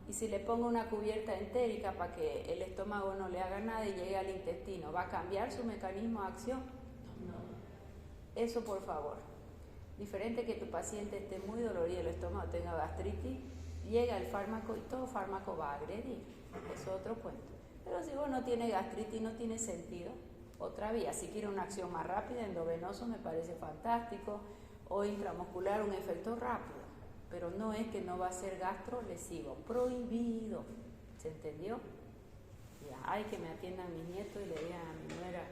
Y si le pongo una cubierta entérica para que el estómago no le haga nada y llegue al intestino, ¿va a cambiar su mecanismo de acción? No. Eso, por favor. Diferente que tu paciente esté muy dolorido, el estómago tenga gastritis, llega el fármaco y todo fármaco va a agredir. Es otro cuento. Pero si vos no tienes gastritis, no tiene sentido. Otra vía, si quiere una acción más rápida, endovenoso me parece fantástico, o intramuscular, un efecto rápido. Pero no es que no va a ser gastrolesivo, prohibido. ¿Se entendió? Ya, hay que me atiendan mis nietos y le digan a mi nuera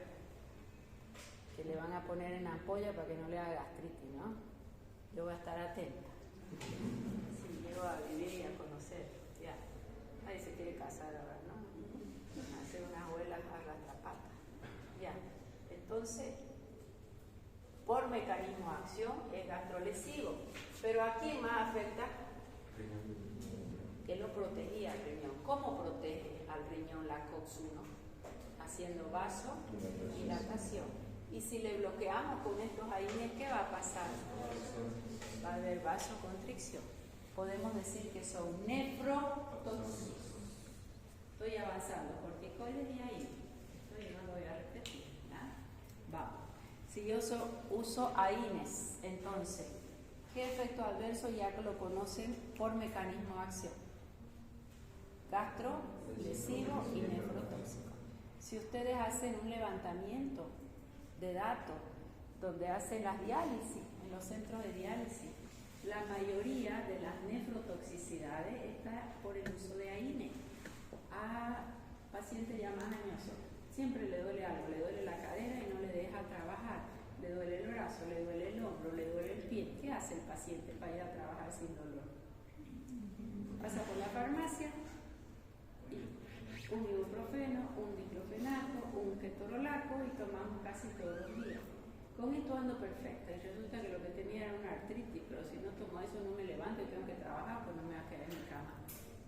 que le van a poner en ampolla para que no le haga gastritis, ¿no? Yo voy a estar atenta. Si llego a vivir y a conocer, ya. Nadie se quiere casar ahora, ¿no? Hacer unas abuelas a rastrapata. Ya. Entonces, por mecanismo de acción es gastrolesivo. Pero ¿a quién más afecta? Que lo protegía al riñón. ¿Cómo protege al riñón la COX-1? Haciendo vasodilatación. Y si le bloqueamos con estos AINES, ¿qué va a pasar? Va a haber vasoconstricción. Podemos decir que son nefrotóxicos. Estoy avanzando, corticoides y AINES. Esto no lo voy a repetir. Vamos. Si yo uso AINES, entonces, ¿qué efecto adverso ya que lo conocen por mecanismo de acción? Gastrolesivo y nefrotóxico. Si ustedes hacen un levantamiento de datos donde hacen las diálisis, en los centros de diálisis. La mayoría de las nefrotoxicidades está por el uso de AINE. A pacientes ya más añosos, siempre le duele algo, le duele la cadera y no le deja trabajar, le duele el brazo, le duele el hombro, le duele el pie. ¿Qué hace el paciente para ir a trabajar sin dolor? Pasa por la farmacia y un ibuprofeno, un diclofenaco, un ketorolaco y tomamos casi todos los días. Con esto ando perfecta y resulta que lo que tenía era una artritis, pero si no tomo eso no me levanto y tengo que trabajar, pues no me voy a quedar en mi cama.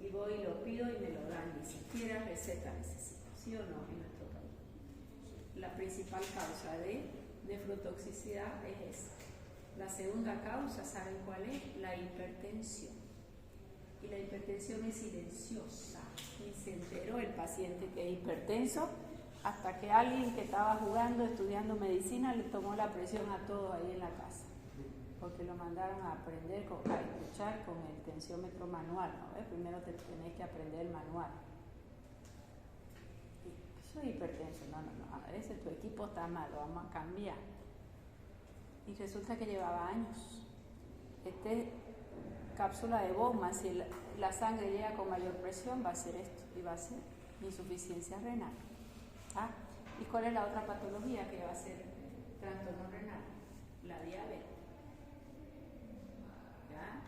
Y voy y lo pido y me lo dan, ni siquiera receta necesito, ¿sí o no? En nuestro país. La principal causa de nefrotoxicidad es esta. La segunda causa, ¿saben cuál es? La hipertensión. Y la hipertensión es silenciosa. Ni se enteró el paciente que es hipertenso hasta que alguien que estaba jugando, estudiando medicina, le tomó la presión a todos ahí en la casa. Porque lo mandaron a aprender, a escuchar con el tensiómetro manual, ¿no? Primero te tenés que aprender el manual. Soy hipertenso, no, a veces tu equipo está mal, lo vamos a cambiar. Y resulta que llevaba años. Cápsula de Bowman, si la sangre llega con mayor presión, va a ser esto, y va a ser insuficiencia renal. ¿Ah? ¿Y cuál es la otra patología que va a ser trastorno renal? La diabetes. ¿Ya?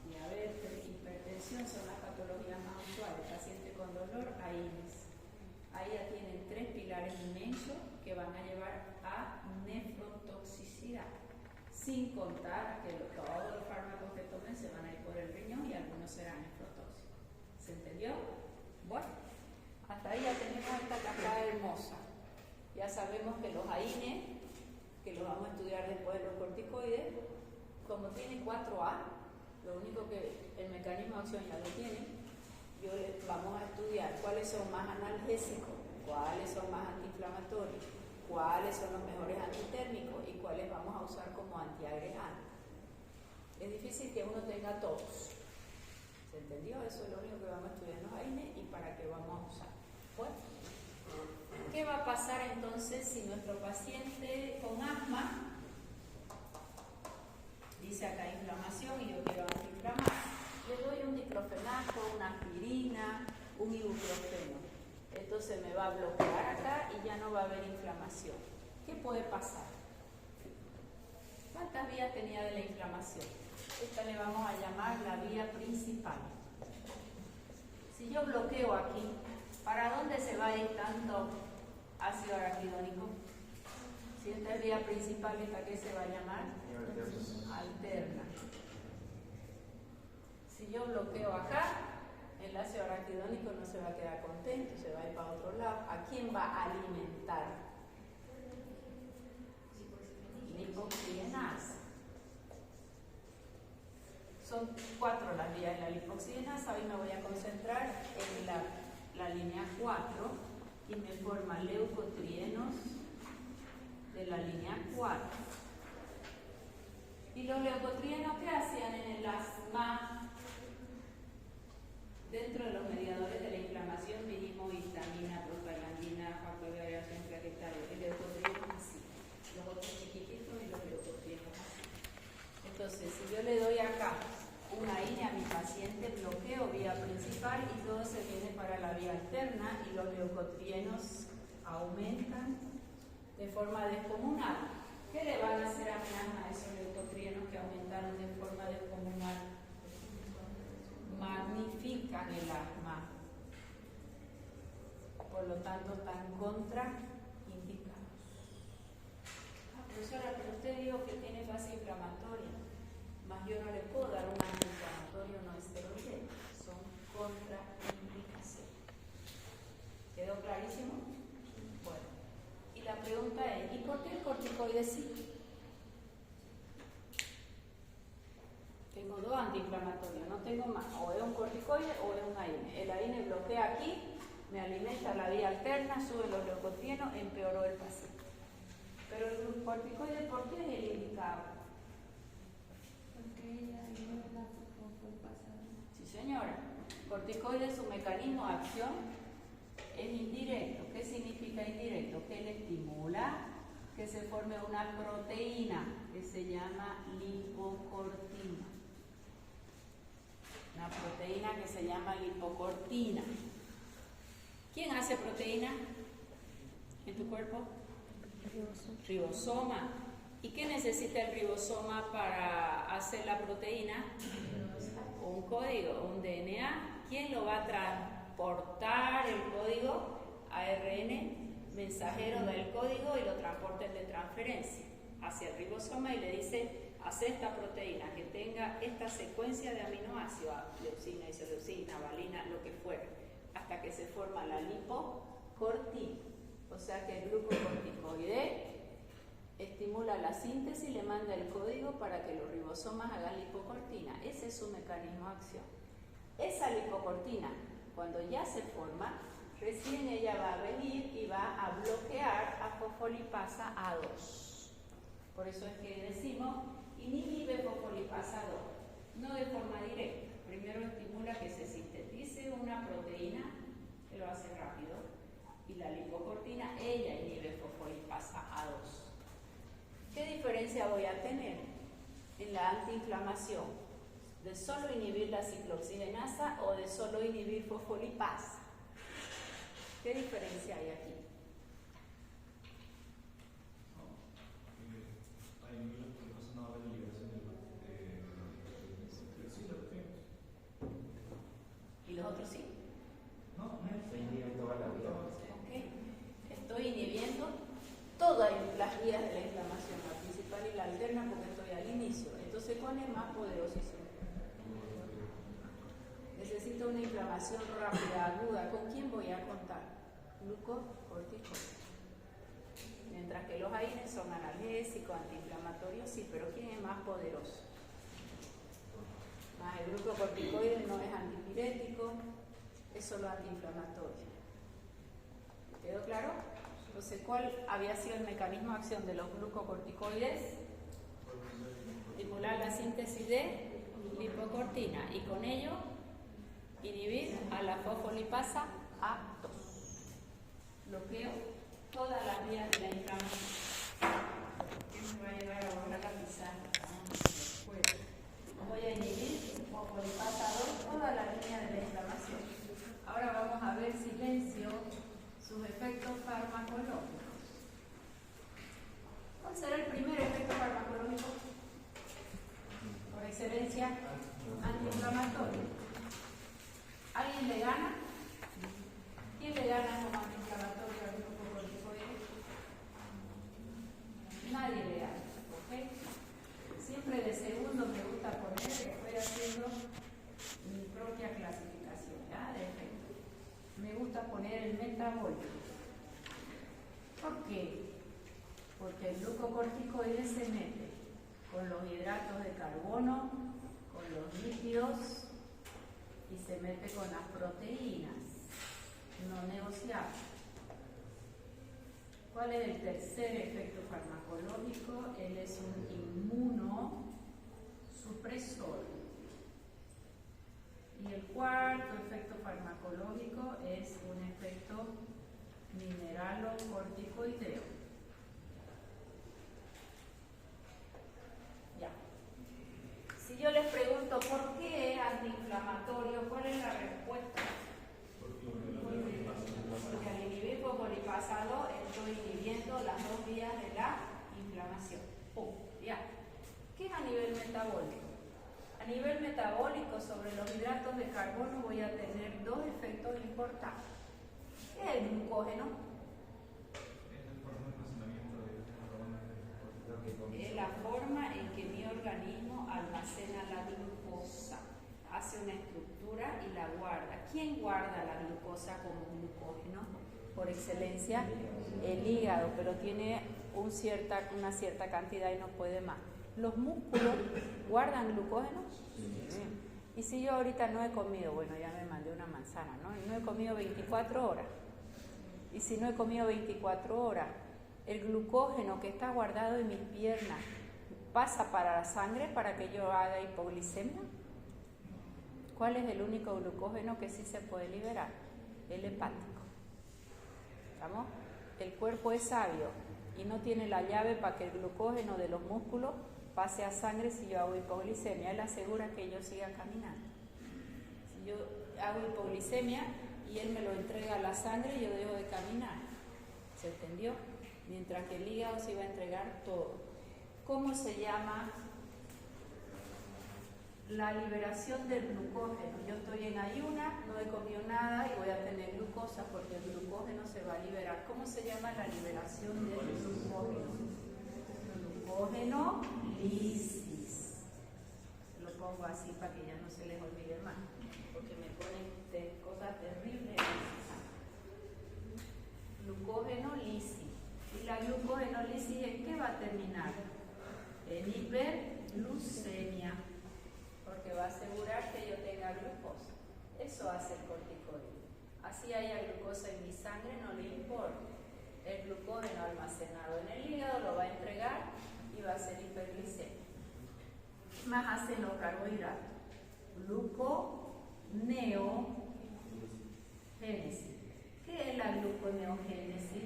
Diabetes, hipertensión son las patologías más usuales. Paciente con dolor, AINES. Ahí ya tienen 3 pilares inmensos que van a llevar a nefrotoxicidad. Sin contar que todos los fármacos que tomen se van a ir por el riñón y algunos serán nefrotóxicos. ¿Se entendió? Bueno, hasta ahí ya tenemos esta cascada hermosa. Ya sabemos que los AINE, que los vamos a estudiar después de los corticoides, como tiene 4A, lo único que el mecanismo de acción ya lo tiene, vamos a estudiar cuáles son más analgésicos, cuáles son más antiinflamatorios, cuáles son los mejores antitérmicos y cuáles vamos a usar como antiagregantes. Es difícil que uno tenga todos. ¿Se entendió? Eso es lo único que vamos a estudiar en los AINE y para qué vamos a usar. Bueno, ¿qué va a pasar entonces si nuestro paciente con asma dice acá inflamación y yo quiero antiinflamar? Le doy un diclofenaco, una aspirina, un ibuprofeno. Esto se me va a bloquear acá y ya no va a haber inflamación. ¿Qué puede pasar? ¿Cuántas vías tenía de la inflamación? Esta le vamos a llamar la vía principal. Si yo bloqueo aquí, ¿para dónde se va a ir tanto ácido araquidónico? Si esta es vía principal, ¿esta qué se va a llamar? Alterna. Si yo bloqueo acá, el ácido araquidónico no se va a quedar contento, se va a ir para otro lado. ¿A quién va a alimentar? Lipoxidinasa. Son 4 las vías de la lipoxidinasa. Hoy me voy a concentrar en la línea 4 y me forma leucotrienos de la línea 4. ¿Y los leucotrienos qué hacían en el asma? Dentro de los mediadores de la inflamación dijimos histamina, prostaglandina, factor de variación plaquetaria. El leucotrieno es así. Los otros chiquititos y los leucotrienos así. Entonces, si yo le doy acá una AINE a mi paciente, bloqueo vía principal y todo se viene para la vía alterna y los leucotrienos aumentan de forma descomunal. ¿Qué le van a hacer a mi asma a esos leucotrienos que aumentaron de forma descomunal? Magnifican el asma, por lo tanto están contraindicados. Profesora, pero usted dijo que tiene fase inflamatoria, más yo no le puedo dar un antiinflamatorio no esteroideo, son contraindicaciones. ¿Quedó clarísimo? Bueno, y la pregunta es, ¿y por qué el corticoide sí? Tengo 2 antiinflamatorios, no tengo más. O es un corticoide o es un AINE. El AINE bloquea aquí, me alimenta la vía alterna, sube los leucotrienos, empeoró el paciente. Pero el corticoide, ¿por qué es el indicado? Porque ella no la fue pasada. Sí, señora. Corticoide, su mecanismo de acción es indirecto. ¿Qué significa indirecto? Que le estimula que se forme una proteína que se llama lipocortina. Una proteína que se llama lipocortina. ¿Quién hace proteína en tu cuerpo? Ribosoma. ¿Y qué necesita el ribosoma para hacer la proteína? Un código, un DNA. ¿Quién lo va a transportar el código? ARN mensajero del código y lo transporta el de transferencia hacia el ribosoma y le dice: haz esta proteína que tenga esta secuencia de aminoácidos, leucina, isoleucina, valina, lo que fuera, hasta que se forma la lipocortina. O sea que el glucocorticoide estimula la síntesis y le manda el código para que los ribosomas hagan lipocortina. Ese es su mecanismo de acción. Esa lipocortina, cuando ya se forma, recién ella va a venir y va a bloquear a fosfolipasa A2. Por eso es que decimos inhibe fosfolipasa 2, no de forma directa. Primero estimula que se sintetice una proteína, que lo hace rápido, y la lipocortina, ella inhibe fosfolipasa A2. ¿Qué diferencia voy a tener en la antiinflamación? ¿De solo inhibir la ciclooxigenasa o de solo inhibir fosfolipasa? ¿Qué diferencia hay aquí? ¿Y los otros sí? No, Se inhibe toda la vida. Okay. Estoy inhibiendo todas las vías de la inflamación, la principal y la alterna, porque estoy al inicio. Entonces, ¿cuál es más poderosísimo? Necesito una inflamación rápida, aguda. ¿Con quién voy a contar? Glucocorticoide. Mientras que los AINES son analgésicos, antiinflamatorios, sí, pero ¿quién es más poderoso? El glucocorticoide no es antipirético, es solo antiinflamatorio. ¿Quedó claro? Entonces, ¿cuál había sido el mecanismo de acción de los glucocorticoides? Estimular la síntesis de lipocortina y con ello inhibir a la fosfolipasa A2. Bloqueo todas las vías de la inflamación. ¿Qué me va a llevar a borrar la pizarra? Voy a inhibir fosfolipasa 2, toda la línea de la inflamación. Ahora vamos a ver, silencio, sus efectos farmacológicos. ¿Cuál será el primer efecto farmacológico? Por excelencia, antiinflamatorio. ¿Alguien le gana? ¿Quién le gana como antiinflamatorio al glucocorticoide? Nadie le gana, ¿ok? Siempre de segundo me gusta poner, que estoy haciendo mi propia clasificación, ¿ya? De efecto. Me gusta poner el metabólico. ¿Por qué? Porque el glucocorticoide se mete con los hidratos de carbono, con los lípidos y se mete con las proteínas no negociables. ¿Cuál es el tercer efecto farmacológico? Él es un inmunosupresor. Y el cuarto efecto farmacológico es un efecto mineralocorticoideo. Ya. Si yo les pregunto por qué es antiinflamatorio, ¿cuál es la respuesta? Porque al inhibir fosfolipasa 2 estoy inhibiendo las dos vías de la inflamación. Ya. ¿Qué es a nivel metabólico? A nivel metabólico, sobre los hidratos de carbono voy a tener dos efectos importantes. ¿Qué es el glucógeno? Es la forma en que mi organismo almacena la glucosa. Hace una estructura y la guarda. ¿Quién guarda la glucosa como glucógeno? Por excelencia, el hígado, pero tiene una cierta cantidad y no puede más. ¿Los músculos guardan glucógeno? Sí. Y si yo ahorita no he comido, bueno, ya me mandé una manzana, ¿no? No he comido 24 horas. Y si no he comido 24 horas, el glucógeno que está guardado en mis piernas pasa para la sangre para que yo haga hipoglicemia. ¿Cuál es el único glucógeno que sí se puede liberar? El hepático. ¿Estamos? El cuerpo es sabio. y no tiene la llave para que el glucógeno de los músculos pase a sangre si yo hago hipoglicemia. Él asegura que yo siga caminando. Si yo hago hipoglicemia y él me lo entrega a la sangre, yo dejo de caminar. ¿Se entendió? Mientras que el hígado se iba a entregar todo. ¿Cómo se llama? La liberación del glucógeno. Yo estoy en ayuna, no he comido nada y voy a tener glucosa porque el glucógeno se va a liberar. ¿Cómo se llama la liberación del glucógeno? Glucógeno lisis. Lo pongo así para que ya no se les olvide más, porque me ponen cosas terribles. Glucógeno lisis. ¿Y la glucogenólisis en qué va a terminar? En hiperglucemia, porque va a asegurar que yo tenga glucosa. Eso hace el corticoide. Así haya glucosa en mi sangre, no le importa. El glucógeno almacenado en el hígado lo va a entregar y va a ser hiperglicemia. ¿Qué más hacen los carbohidratos? Gluconeogénesis. ¿Qué es la gluconeogénesis?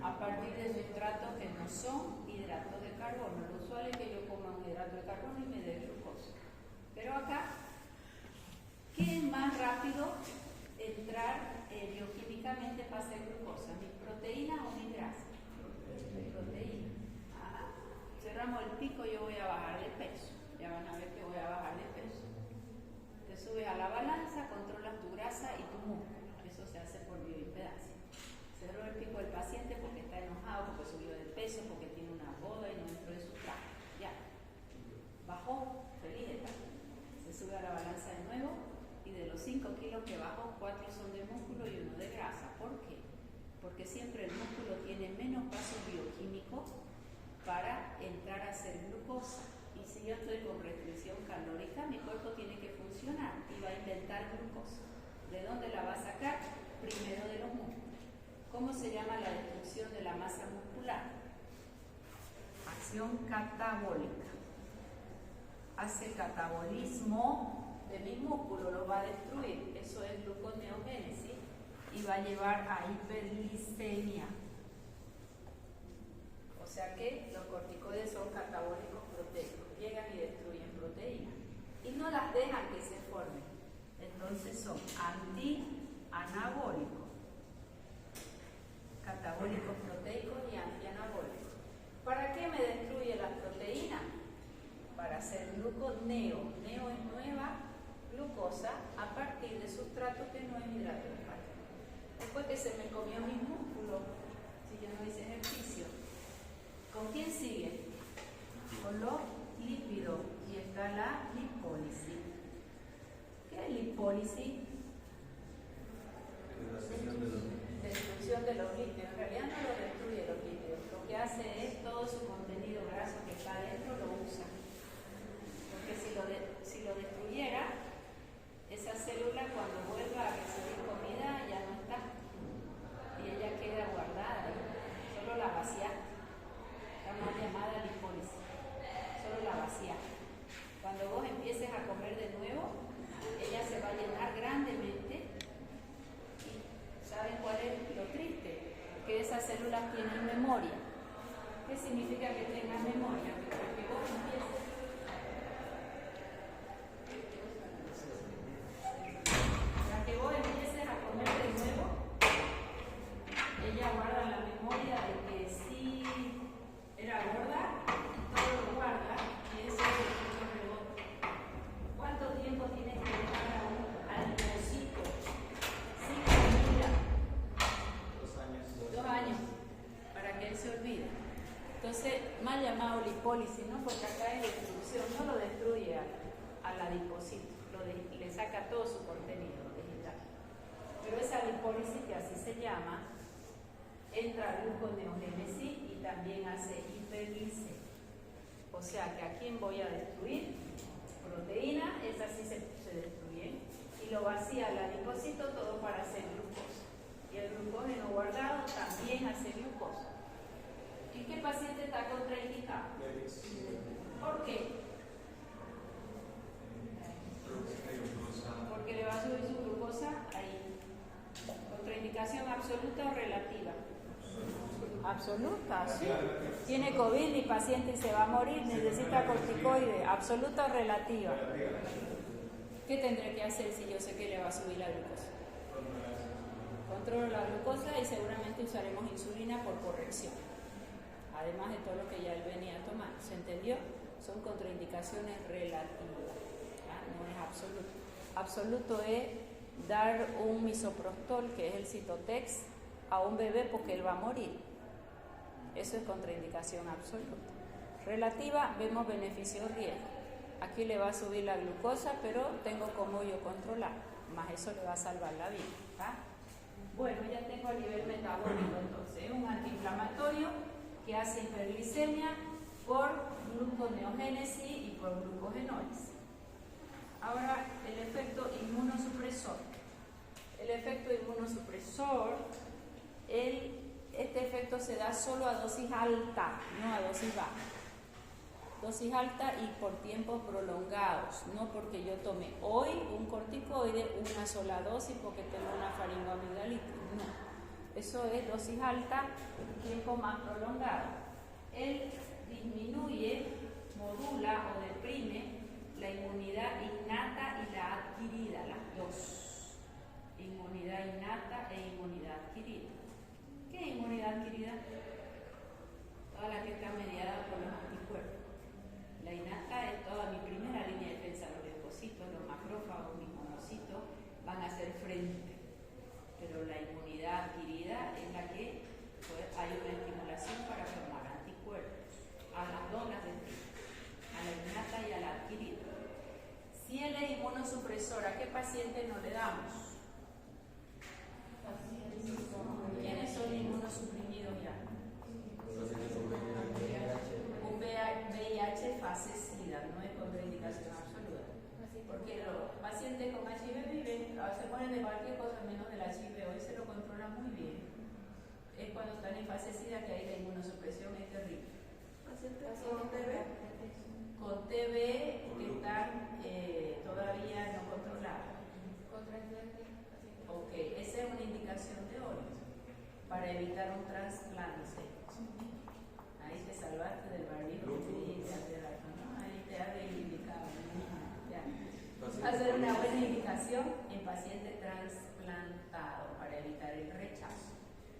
A partir de sustratos que no son hidratos de carbono. Lo usual es que yo coma un hidrato de carbono y me dé glucosa. Pero acá, ¿qué es más rápido entrar bioquímicamente para hacer glucosa? ¿Mi proteína o mi grasa? Mi proteína. Cerramos el pico, yo voy a bajar de peso. Ya van a ver que voy a bajar de peso. Te subes a la balanza, controlas tu grasa y tu músculo. Eso se hace por bioimpedancia. Cerró el pico del paciente porque está enojado, porque subió de peso, porque tiene una boda y no entró en su traje. Ya. Bajó, feliz de estar. Se sube a la balanza de nuevo y de los 5 kilos que bajó, 4 son de músculo y 1 de grasa. ¿Por qué? Porque siempre el músculo tiene menos pasos bioquímicos para entrar a hacer glucosa. Y si yo estoy con restricción calórica, mi cuerpo tiene que funcionar y va a inventar glucosa. ¿De dónde la va a sacar? Primero de los músculos. ¿Cómo se llama la destrucción de la masa muscular? Acción catabólica. Hace catabolismo de mi músculo, lo va a destruir. Eso es gluconeogénesis y va a llevar a hiperglicemia. O sea que los corticoides son catabólicos proteicos. Llegan y destruyen proteínas. Y no las dejan que se formen. Entonces son antianabólicos. Catabólicos proteicos y antianabólicos. ¿Para qué me destruye las proteínas? Para hacer gluconeo. Neo es nueva glucosa a partir de sustratos que no es hidrato de carbono. Después que se me comió mi músculo, si yo no hice ejercicio, ¿con quién sigue? Con los lípidos. Y está la lipólisis. ¿Qué es lipólisis? Destrucción de los lípidos. En realidad no lo destruye los lípidos. Lo que hace es todo su contenido graso que está adentro lo usa. Porque si lo destruyera, esa célula cuando vuelva a recibir comida ya no está. Y ella queda guardada ahí. Solo la vacía. La más llamada lipólisis. Solo la vacía. Cuando vos empieces a comer de nuevo, ella se va a llenar grandemente. ¿Saben cuál es lo triste? Que esas células tienen memoria. ¿Qué significa que tengan memoria? Que vos empieces. Para que vos empieces a comer de nuevo, ella guarda la memoria de que sí era gorda, todo lo guarda y eso es el rebote. ¿Cuánto tiempo tienes que dejar al bolsito? 2 años para que él se olvide. Entonces, mal llamado lipólisis, ¿no? Porque acá es destrucción, no lo destruye al adipocito, le saca todo su contenido vegetal. Pero esa lipólisis, que así se llama, entra a gluconeogénesis y también hace hiperglicemia. O sea que a quién voy a destruir? Proteína, esas sí se destruyen, y lo vacía el adipocito todo para hacer glucosa. Y el glucógeno guardado también hace glucosa. ¿En qué paciente está contraindicado? ¿Por qué? Porque le va a subir su glucosa ahí. Contraindicación absoluta. sí. Tiene COVID mi paciente y se va a morir, necesita corticoide, absoluta o relativa. ¿Qué tendré que hacer si yo sé que le va a subir la glucosa? Controlo la glucosa y seguramente usaremos insulina por corrección, además de todo lo que ya él venía tomando. ¿Se entendió? Son contraindicaciones relativas, ¿ah? No es absoluto. Absoluto es dar un misoprostol, que es el Citotex, a un bebé porque él va a morir. Eso es contraindicación absoluta. Relativa, vemos beneficio-riesgo. Aquí le va a subir la glucosa, pero tengo como yo controlar, más eso le va a salvar la vida. ¿Ah? Bueno, ya tengo el nivel metabólico entonces. Es un antiinflamatorio que hace hiperglicemia por gluconeogénesis y por glucogenólisis. Ahora, el efecto inmunosupresor. El efecto inmunosupresor, este efecto se da solo a dosis alta, no a dosis baja. Dosis alta y por tiempos prolongados, no porque yo tome hoy un corticoide, una sola dosis porque tengo una faringoamigdalitis, no. Eso es dosis alta, tiempo más prolongado. Él disminuye, modula o deprime la inmunidad innata y la adquirida, las dos. Inmunidad innata e inmunidad adquirida. ¿Qué es inmunidad adquirida? Toda la que está mediada por los anticuerpos. La innata es toda mi primera línea de defensa, los leucocitos, los macrófagos, mis monocitos van a hacer frente. Pero la inmunidad adquirida es la que hay una estimulación para formar anticuerpos. A las dos las define, a la innata y a la adquirida. Si él es inmunosupresor, ¿a qué paciente no le damos? ¿Quiénes son inmunosuprimidos ya? Un VIH fase SIDA, no es contraindicación absoluta. Porque los pacientes con HIV viven, se mueren de cualquier cosa menos del HIV, hoy se lo controla muy bien. Es cuando están en fase SIDA que ahí la inmunosupresión es terrible. ¿Pacientes con TB? Con TB que están todavía no controlados. Ok, esa es una indicación de oro para evitar un trasplante. Ahí te salvaste del barbijo, ¿no? Ahí te has reivindicado. Ya. Va a ser una buena indicación en paciente trasplantado para evitar el rechazo.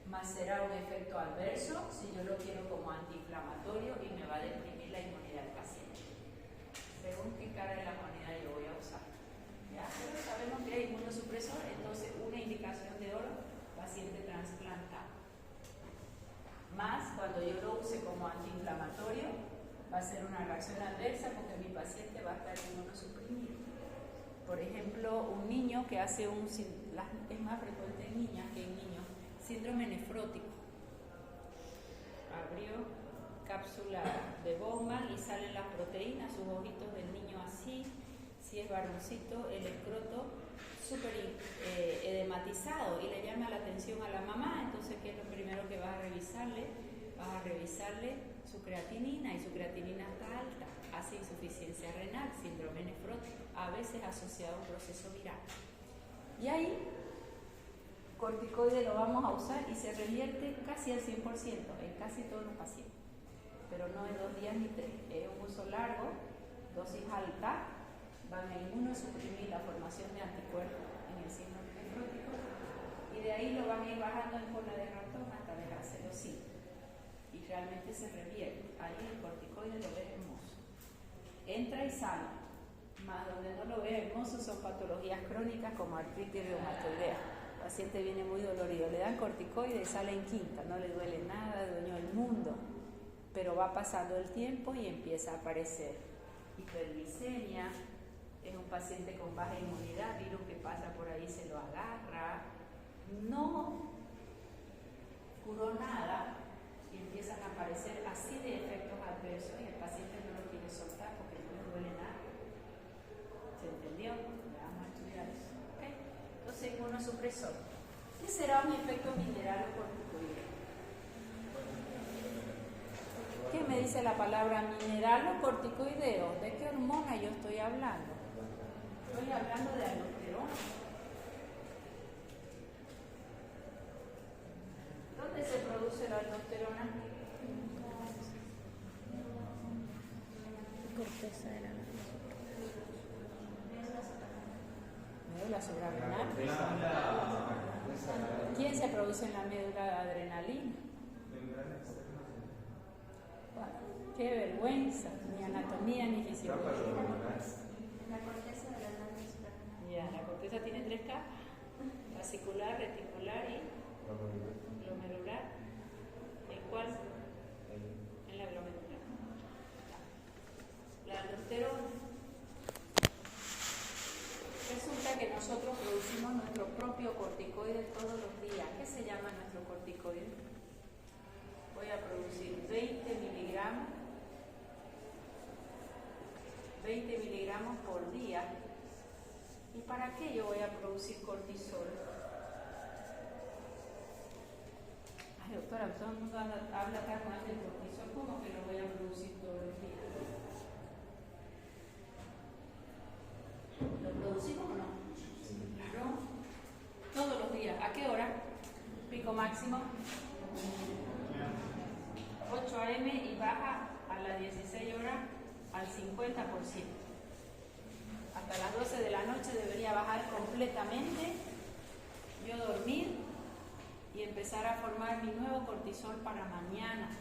Más será un efecto adverso si yo lo quiero como antiinflamatorio y me va a deprimir la inmunidad del paciente. Según qué cara de la moneda yo voy a usar. Ya, pero sabemos que hay inmunosupresor, entonces una indicación de oro, paciente trasplantado. Más cuando yo lo use como antiinflamatorio, va a ser una reacción adversa porque mi paciente va a estar inmunosuprimido. Por ejemplo, un niño que hace es más frecuente en niñas que en niños, síndrome nefrótico. Abrió cápsula de Bowman y salen las proteínas, sus ojitos del niño así. Si es varoncito, el escroto súper edematizado y le llama la atención a la mamá, entonces ¿qué es lo primero que vas a revisarle? Vas a revisarle su creatinina y su creatinina está alta, hace insuficiencia renal, síndrome nefrótico, a veces asociado a un proceso viral. Y ahí, corticoide lo vamos a usar y se revierte casi al 100% en casi todos los pacientes, pero no en 2 días ni 3, es un uso largo, dosis alta. Van a inmunosuprimir la formación de anticuerpos en el síndrome nefrótico y de ahí lo van a ir bajando en cola de ratón hasta dejárselo sin. Y realmente se revierte. Ahí el corticoide lo ves hermoso. Entra y sale. Más donde no lo ves hermoso son patologías crónicas como artritis reumatoidea. El paciente viene muy dolorido, le dan corticoide y sale en quinta, no le duele nada, dueño del mundo. Pero va pasando el tiempo y empieza a aparecer hiperglicemia. Es un paciente con baja inmunidad, virus que pasa por ahí se lo agarra, no curó nada y empiezan a aparecer así de efectos adversos y el paciente no lo quiere soltar porque no le duele nada. ¿Se entendió? Ya vamos a estudiar eso. ¿Okay? Entonces, inmunosupresor. ¿Qué será un efecto mineral o corticoide? ¿Qué me dice la palabra mineral o corticoideo? ¿De qué hormona yo estoy hablando? Estoy hablando de aldosterona. ¿Dónde se produce la aldosterona? corteza de la Médula suprarrenal. La ¿Quién se produce en la médula? Adrenalina. membrana externa de Bueno, qué vergüenza, ni anatomía ni capa fisiología. glomerular. La corteza de la glándula suprarrenal. Ya, la corteza tiene 3 capas: fascicular, reticular y glomerular. ¿En cuál? En la glomerular. La aldosterona. Resulta que nosotros producimos nuestro propio corticoide todos los días. ¿Qué se llama nuestro corticoide? Voy a producir 20 miligramos por día. ¿Y para qué yo voy a producir cortisol? Ay, doctora, todo el mundo habla acá con el cortisol. ¿Cómo que lo voy a producir todos los días? ¿Lo producimos o no? Claro. Todos los días. ¿A qué hora? Pico máximo 8 a.m. y baja a las 16 horas al 50%. Hasta las 12 de la noche debería bajar completamente, yo dormir y empezar a formar mi nuevo cortisol para mañana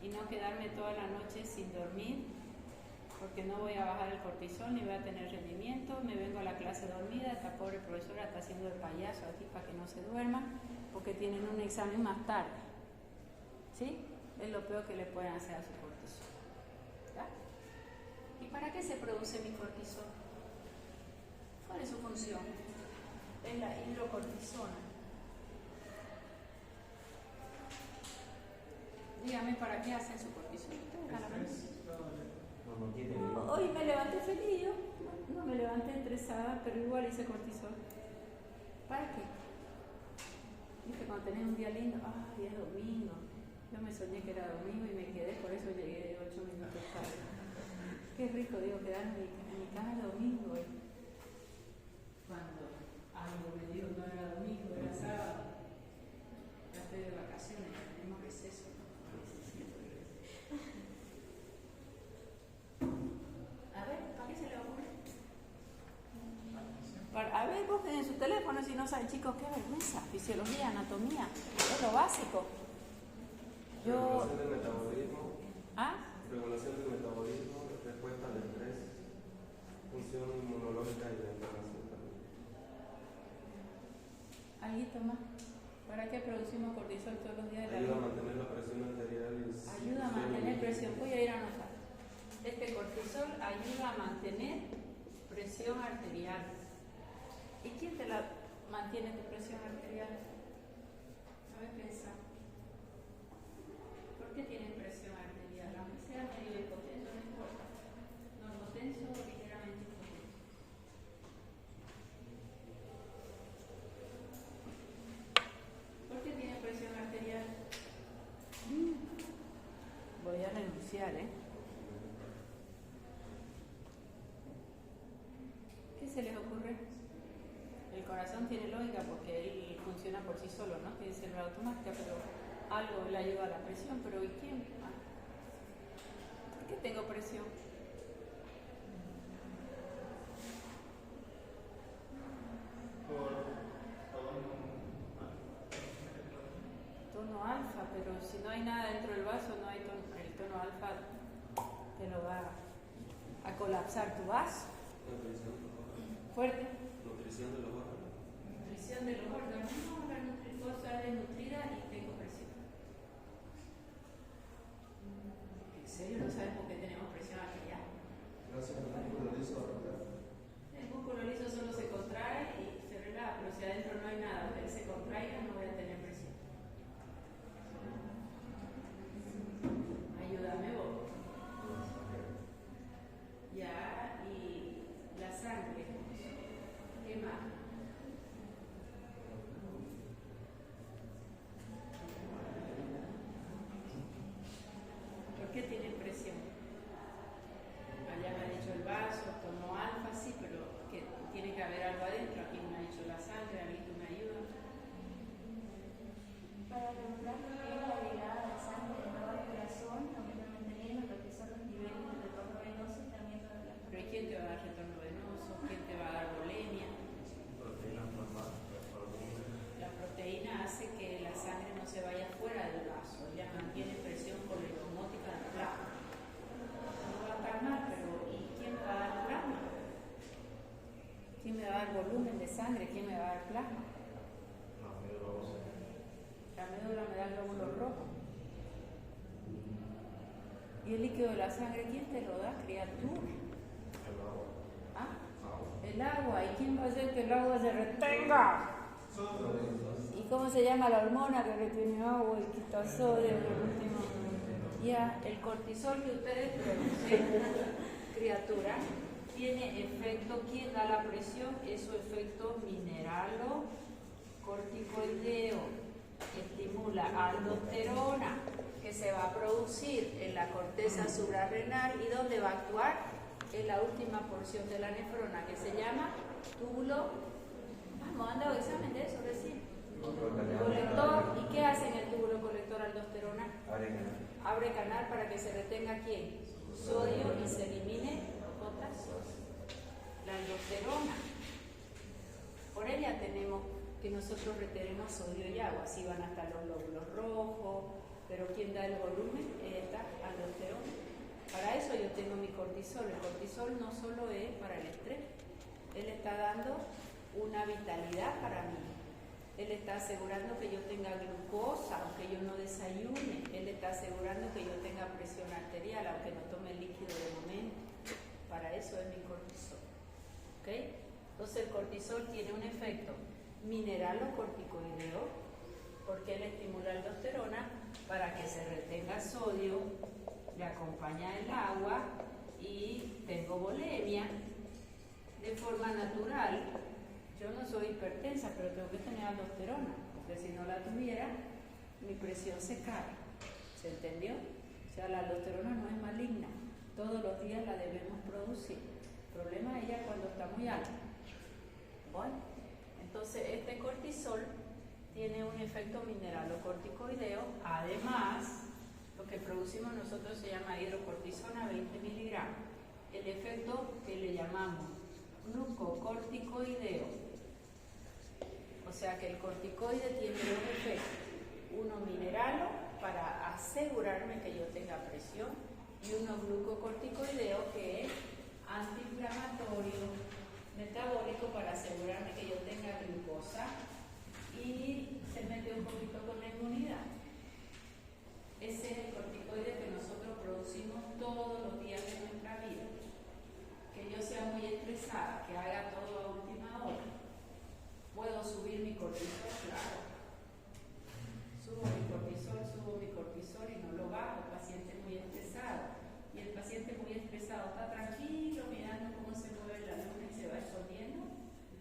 y no quedarme toda la noche sin dormir, porque no voy a bajar el cortisol ni voy a tener rendimiento. Me vengo a la clase dormida, esta pobre profesora está haciendo el payaso aquí para que no se duerma, porque tienen un examen más tarde. ¿Sí? Es lo peor que le pueden hacer a su cortisol. ¿Ya? ¿Y para qué se produce mi cortisol? ¿Cuál es su función? Es la hidrocortisona. Dígame, ¿para qué hacen su cortisol? ¿Ustedes a la vez? Hoy me levanté feliz, yo no me levanté estresada, pero igual hice cortisol. ¿Para qué? Viste, cuando tenés un día lindo, ay, es domingo. Yo me soñé que era domingo y me quedé, por eso llegué 8 minutos tarde. Qué rico, digo, quedarme en mi casa el domingo. Cuando algo me dijo no era domingo, era sábado. Ya estoy de vacaciones, tenemos receso. A ver, ¿para qué se le ocurre? A ver, busquen en su teléfono si no saben, chicos, qué vergüenza. Fisiología, anatomía, es lo básico. Regulación del metabolismo. ¿Ah? Regulación del metabolismo, respuesta al estrés, función inmunológica y de inflamación también. ¿Alguito más? ¿Para qué producimos cortisol todos los días de la Ayuda a vida? mantener la presión arterial y Ayuda a mantener presión. Voy a ir a anotar. Este cortisol ayuda a mantener presión arterial. ¿Y quién te la mantiene tu presión arterial? A ver, pensa. ¿Por qué tienes presión arterial? Aunque sea medio hipotenso, no importa. Normotenso o ligeramente hipotenso. ¿Por qué tienes presión arterial? Voy a renunciar, ¿eh? ¿Qué se les ocurre? El corazón tiene lógica porque él funciona por sí solo, ¿no? Tiene célula automática, pero algo le ayuda a la presión. ¿Pero y quién? ¿Por qué tengo presión? Tono alfa, pero si no hay nada dentro del vaso, no hay el tono alfa te lo va a colapsar tu vaso. Nutrición de los órganos. Fuerte. Nutrición de los órganos. Nutrición de los órganos. No, la cosa es nutrida y tengo presión. ¿En serio no sabes por qué tenemos presión arterial? Gracias al músculo liso arterial. El músculo liso solo se contrae y se relaja, pero si adentro no hay nada, donde él se contraiga no voy a tener presión. Ayúdame vos. Ya, y la sangre. ¿Qué más? ¿Por qué tienen presión? quién me va a dar plasma? La médula me da el glóbulo rojo. ¿Y el líquido de la sangre quién te lo da, criatura? ¿Ah? El agua. ¿Y quién va a hacer que el agua se retenga? ¿Y cómo se llama la hormona que retiene agua y quita sodio en el último momento? Ya, el cortisol que ustedes producen, criatura, tiene efecto. ¿Quién da la presión? Es su efecto mineralo corticoideo. Estimula aldosterona, que se va a producir en la corteza suprarrenal. ¿Y dónde va a actuar? En la última porción de la nefrona, que se llama túbulo. Vamos, han dado examen de eso recién. Colector. ¿Y qué hace en el túbulo colector aldosterona? Abre canal para que se retenga ¿quién? Sodio y se elimine potasio. La aldosterona. Por ella tenemos que nosotros retenemos sodio y agua. Así van hasta los glóbulos rojos. Pero ¿quién da el volumen? Esta aldosterona. Para eso yo tengo mi cortisol. El cortisol no solo es para el estrés. Él está dando una vitalidad para mí. Él está asegurando que yo tenga glucosa, aunque yo no desayune. Él está asegurando que yo tenga presión arterial, aunque no tome líquido de momento. Para eso es mi cortisol. ¿Ok? Entonces el cortisol tiene un efecto mineralocorticoideo, porque él estimula la aldosterona para que se retenga sodio, le acompaña el agua y tengo volemia de forma natural. Yo no soy hipertensa, pero tengo que tener aldosterona, porque si no la tuviera, mi presión se cae. ¿Se entendió? O sea, la aldosterona no es maligna. Todos los días la debemos producir. El problema es ella cuando está muy alta. Bueno, entonces este cortisol tiene un efecto mineralocorticoideo. Además, lo que producimos nosotros se llama hidrocortisona 20 miligramos. El efecto que le llamamos glucocorticoideo. O sea que el corticoide tiene dos efectos. Uno mineralo para asegurarme que yo tenga presión y uno glucocorticoideo que es antiinflamatorio, metabólico para asegurarme que yo tenga glucosa y se mete un poquito con la inmunidad. Ese es el corticoide que nosotros producimos todos los días de nuestra vida. Que yo sea muy estresada, que haga todo a última hora. ¿Puedo subir mi cortisol? Claro. Subo mi cortisol y no lo bajo. El paciente muy estresado. Y el paciente muy estresado está tranquilo mirando cómo se mueve la luna y se va escondiendo.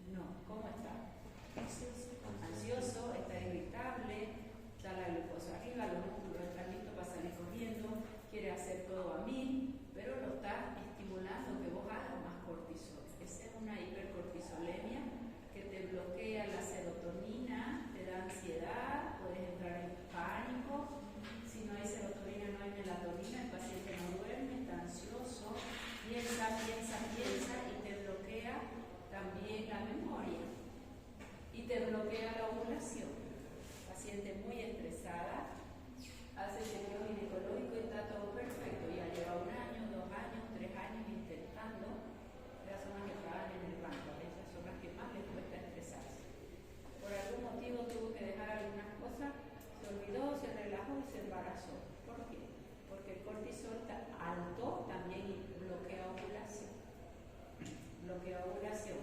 No. ¿Cómo está? Ansioso, está irritable, está la glucosa arriba, los músculos están listos para salir corriendo, quiere hacer todo a 1000, pero lo está estimulando que vos hagas más cortisol. Esa es una hipercortisolemia que te bloquea la serotonina, te da ansiedad, puedes entrar en pánico. Si no hay serotonina, no hay melatonina, el paciente no duerme, está ansioso, piensa y te bloquea también la memoria y te bloquea la ovulación. Paciente muy estresada, hace chequeo ginecológico y está todo perfecto. Ya lleva 1 año, 2 años, 3 años intentando. Las son las que trabajan en el banco, esas son las que más les cuesta estresarse. Por algún motivo tuvo que dejar algunas cosas, se olvidó, se relajó y se embarazó. ¿Por qué? Porque el cortisol está alto también bloquea ovulación.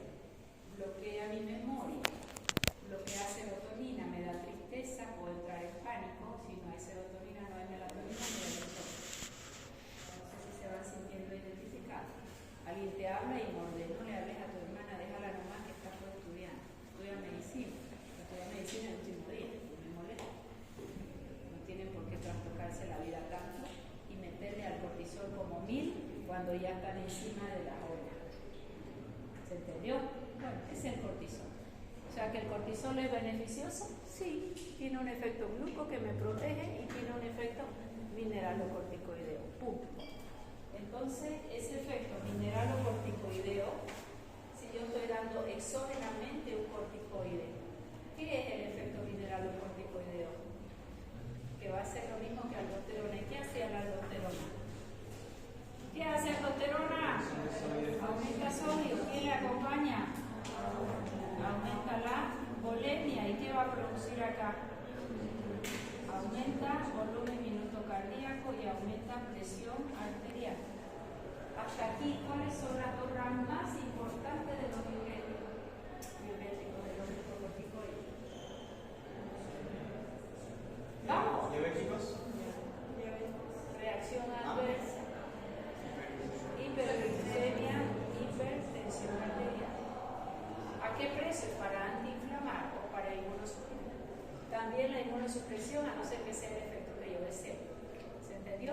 Bloquea mi memoria, bloquea serotonina, me da tristeza, puedo entrar en pánico. Si no hay serotonina, no hay melatonina, me da insomnio. No sé si se van sintiendo identificados. Alguien te habla y morde, no le hables a tu hermana, déjala nomás que está por estudiando. Estudia medicina el último día, no me molesta. No tienen por qué trastocarse la vida tanto y meterle al cortisol como 1000 cuando ya están encima de la olla. ¿Se entendió? Bueno, ese es el cortisol. O sea que el cortisol es beneficioso, sí, tiene un efecto gluco que me protege y tiene un efecto mineralocorticoideo. Punto. Entonces, ese efecto mineralocorticoideo, si yo estoy dando exógenamente un corticoide, ¿qué es el efecto mineralocorticoideo? Que va a ser lo mismo que aldosterona. ¿Y qué hace la aldosterona? ¿Qué hace aldosterona? Aumenta sodio. ¿Quién le acompaña? Aumenta el acá? Aumenta volumen minuto cardíaco y aumenta presión arterial. Hasta aquí, ¿cuáles son las dos ramas más importantes de los diuréticos? Diuréticos de los glucocorticoides. ¿Vamos? ¿Diabéticos? Reacción adversa, hiperglicemia, hipertensión arterial. ¿A qué precio? Para antiinflamar o para inmunosuprimir. También la inmunosupresión, a no ser que sea el efecto que yo deseo. ¿Se entendió?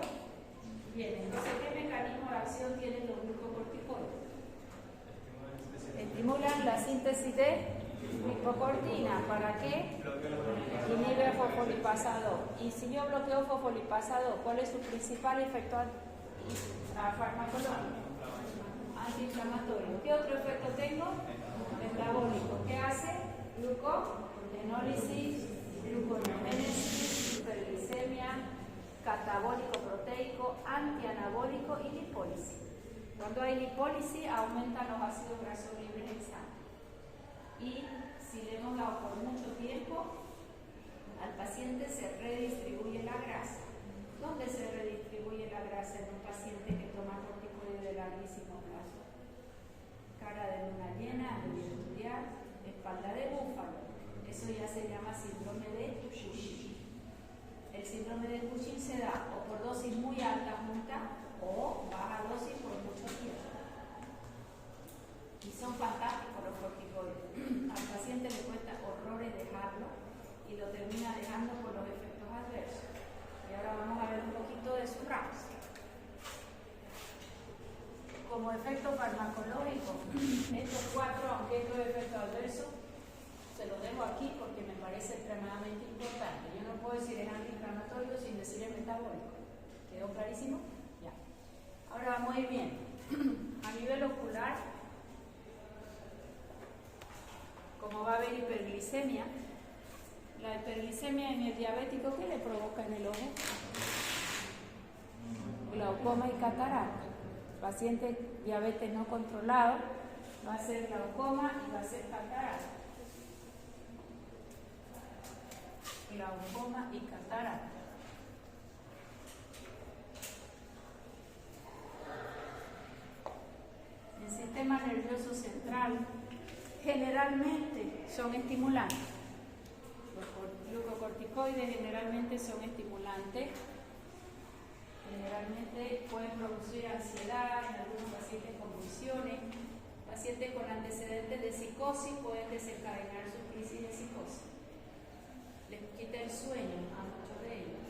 Bien, entonces, ¿qué mecanismo de acción tienen los glucocorticoides? Estimulan la síntesis de glicocortina. ¿Para qué? Inhibe fosfolipasa 2. Y si yo bloqueo fosfolipasa 2, ¿cuál es su principal efecto farmacológico? Antiinflamatorio. ¿Qué otro efecto tengo? Metabólico. ¿Qué hace? Glucogenólisis, gluconeogénesis, hiperglicemia, catabólico proteico, antianabólico y lipólisis. Cuando hay lipólisis, aumentan los ácidos grasos libres en sangre. Y si le hemos dado por mucho tiempo, al paciente se redistribuye la grasa. ¿Dónde se redistribuye la grasa en un paciente que toma corticoides de larguísimo plazo? Cara de luna llena, de estudiar, espalda de búfalo. Eso ya se llama síndrome de Cushing. El síndrome de Cushing se da o por dosis muy alta junta o baja dosis por mucho tiempo. Y son fantásticos los corticoides. Al paciente le cuesta horrores dejarlo y lo termina dejando por los efectos adversos. Y ahora vamos a ver un poquito de sus ramos. Como efecto farmacológico, estos cuatro, aunque estos efectos adversos, se los dejo aquí porque me parece extremadamente importante. Yo no puedo decir es antiinflamatorio sin decir es metabólico. ¿Quedó clarísimo? Ya. Ahora vamos a ir bien. A nivel ocular, como va a haber hiperglicemia, la hiperglicemia en el diabético, ¿qué le provoca en el ojo? Glaucoma y catarata. Paciente diabetes no controlado va a ser glaucoma y va a ser catarata. Glaucoma y catarata. El sistema nervioso central generalmente son estimulantes. Los glucocorticoides generalmente son estimulantes. Generalmente pueden producir ansiedad en algunos pacientes, convulsiones. Pacientes con antecedentes de psicosis pueden desencadenar su crisis de psicosis. Les quita el sueño a muchos de ellos.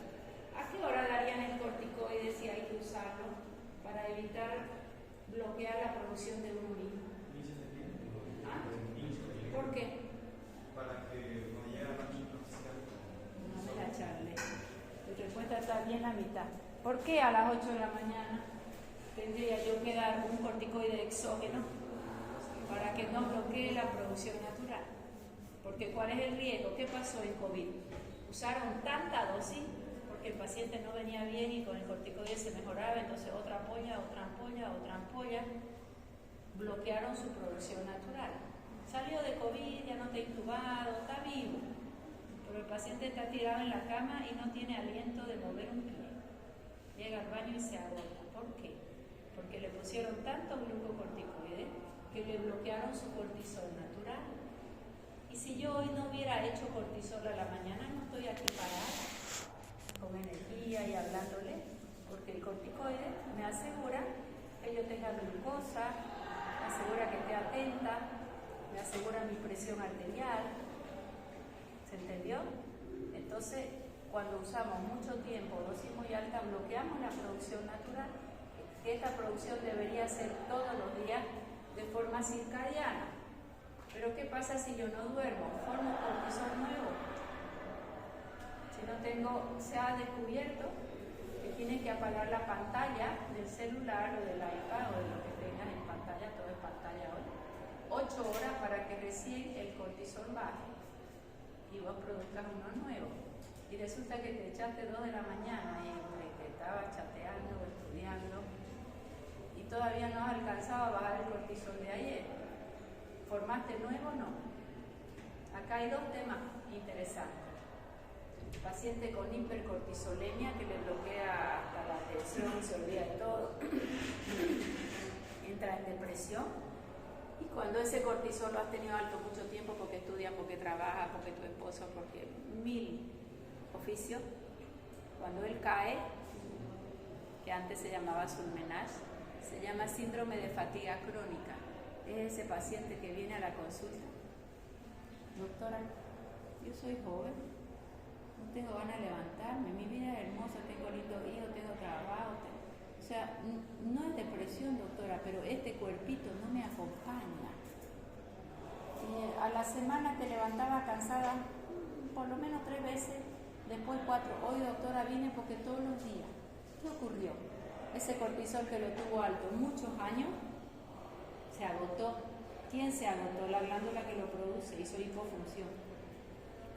¿A qué hora darían el corticoide si hay que usarlo para evitar bloquear la producción de urina? ¿Ah? ¿Por qué? Para que cuando llegue la noche no sea. No me la charle. Tu respuesta está bien a mitad. ¿Por qué a las 8 de la mañana tendría yo que dar un corticoide exógeno para que no bloquee la producción natural? Porque ¿cuál es el riesgo? ¿Qué pasó en COVID? Usaron tanta dosis porque el paciente no venía bien y con el corticoide se mejoraba, entonces otra ampolla, bloquearon su producción natural. Salió de COVID, ya no está intubado, está vivo, pero el paciente está tirado en la cama y no tiene aliento de mover un pie. Llega al baño y se agota. ¿Por qué? Porque le pusieron tantos glucocorticoides que le bloquearon su cortisol natural. Y si yo hoy no hubiera hecho cortisol a la mañana, no estoy aquí parada, con energía y hablándole, porque el corticoide me asegura que yo tenga glucosa, me asegura que esté atenta, me asegura mi presión arterial. ¿Se entendió? Entonces, cuando usamos mucho tiempo, dosis muy alta, bloqueamos la producción natural. Esta producción debería ser todos los días de forma circadiana. Pero ¿qué pasa si yo no duermo? Formo cortisol nuevo. Si no tengo, se ha descubierto que tienes que apagar la pantalla del celular o del iPad o de lo que tengas en pantalla, todo es pantalla hoy, 8 horas para que recién el cortisol baje y vos produzcas uno nuevo. Y resulta que te echaste 2 de la mañana y que estabas chateando o estudiando y todavía no has alcanzado a bajar el cortisol de ayer. ¿Formaste nuevo o no? Acá hay 2 temas interesantes. paciente con hipercortisolemia que le bloquea hasta la atención y se olvida de todo. Entra en depresión. Y cuando ese cortisol lo has tenido alto mucho tiempo porque estudias, porque trabajas, porque tu esposo, porque 1000 oficios, cuando él cae, que antes se llamaba surmenage, se llama síndrome de fatiga crónica. Es ese paciente que viene a la consulta. Doctora, yo soy joven, no tengo ganas de levantarme, mi vida es hermosa, tengo lindos hijos, tengo trabajo. O sea, no es depresión, doctora, pero este cuerpito no me acompaña. Y a la semana te levantaba cansada por lo menos 3 veces, después 4. Hoy, doctora, vine porque todos los días. ¿Qué ocurrió? Ese cortisol que lo tuvo alto muchos años se agotó. ¿Quién se agotó? La glándula que lo produce, hizo hipofunción.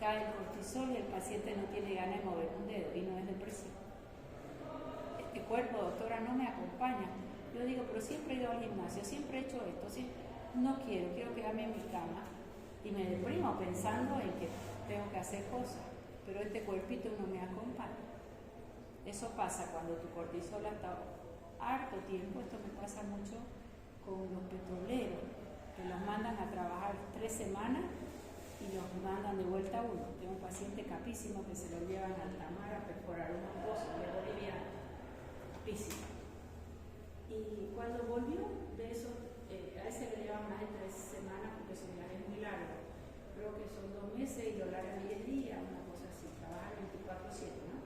Cae el cortisol y el paciente no tiene ganas de mover un dedo y no es depresión. Este cuerpo, doctora, no me acompaña. Yo digo, pero siempre he ido al gimnasio, siempre he hecho esto, no quiero quedarme en mi cama y me deprimo pensando en que tengo que hacer cosas, pero este cuerpito no me acompaña. Eso pasa cuando tu cortisol ha estado harto tiempo. Esto me pasa mucho con los petroleros, que los mandan a trabajar 3 semanas y los mandan de vuelta a uno. Tengo un paciente capísimo que se lo llevan a alta mar a perforar unos pozos de boliviano, capísimo. Y cuando volvió de eso, a ese le llevan más de 3 semanas porque su viaje es muy largo. Creo que son 2 meses y lo largan 10 días, una cosa así, trabajar 24/7, ¿no?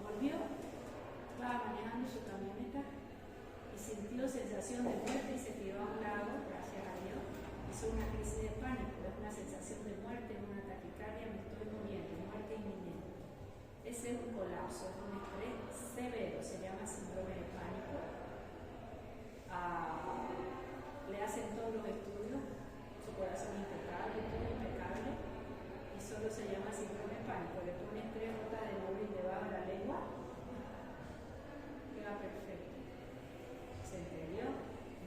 Volvió, estaba manejando su camioneta y sintió sensación de muerte y se tiró a un lado, gracias a Dios. Hizo una crisis de pánico, es una sensación de muerte, una taquicardia, me estoy muriendo, muerte inminente. Ese es un colapso, es un estrés severo, se llama síndrome de pánico. Le hacen todos los estudios, su corazón impecable, todo impecable, y solo se llama síndrome de pánico. Le ponen 3 gotas de móvil debajo de la lengua, queda perfecto. Se entendió,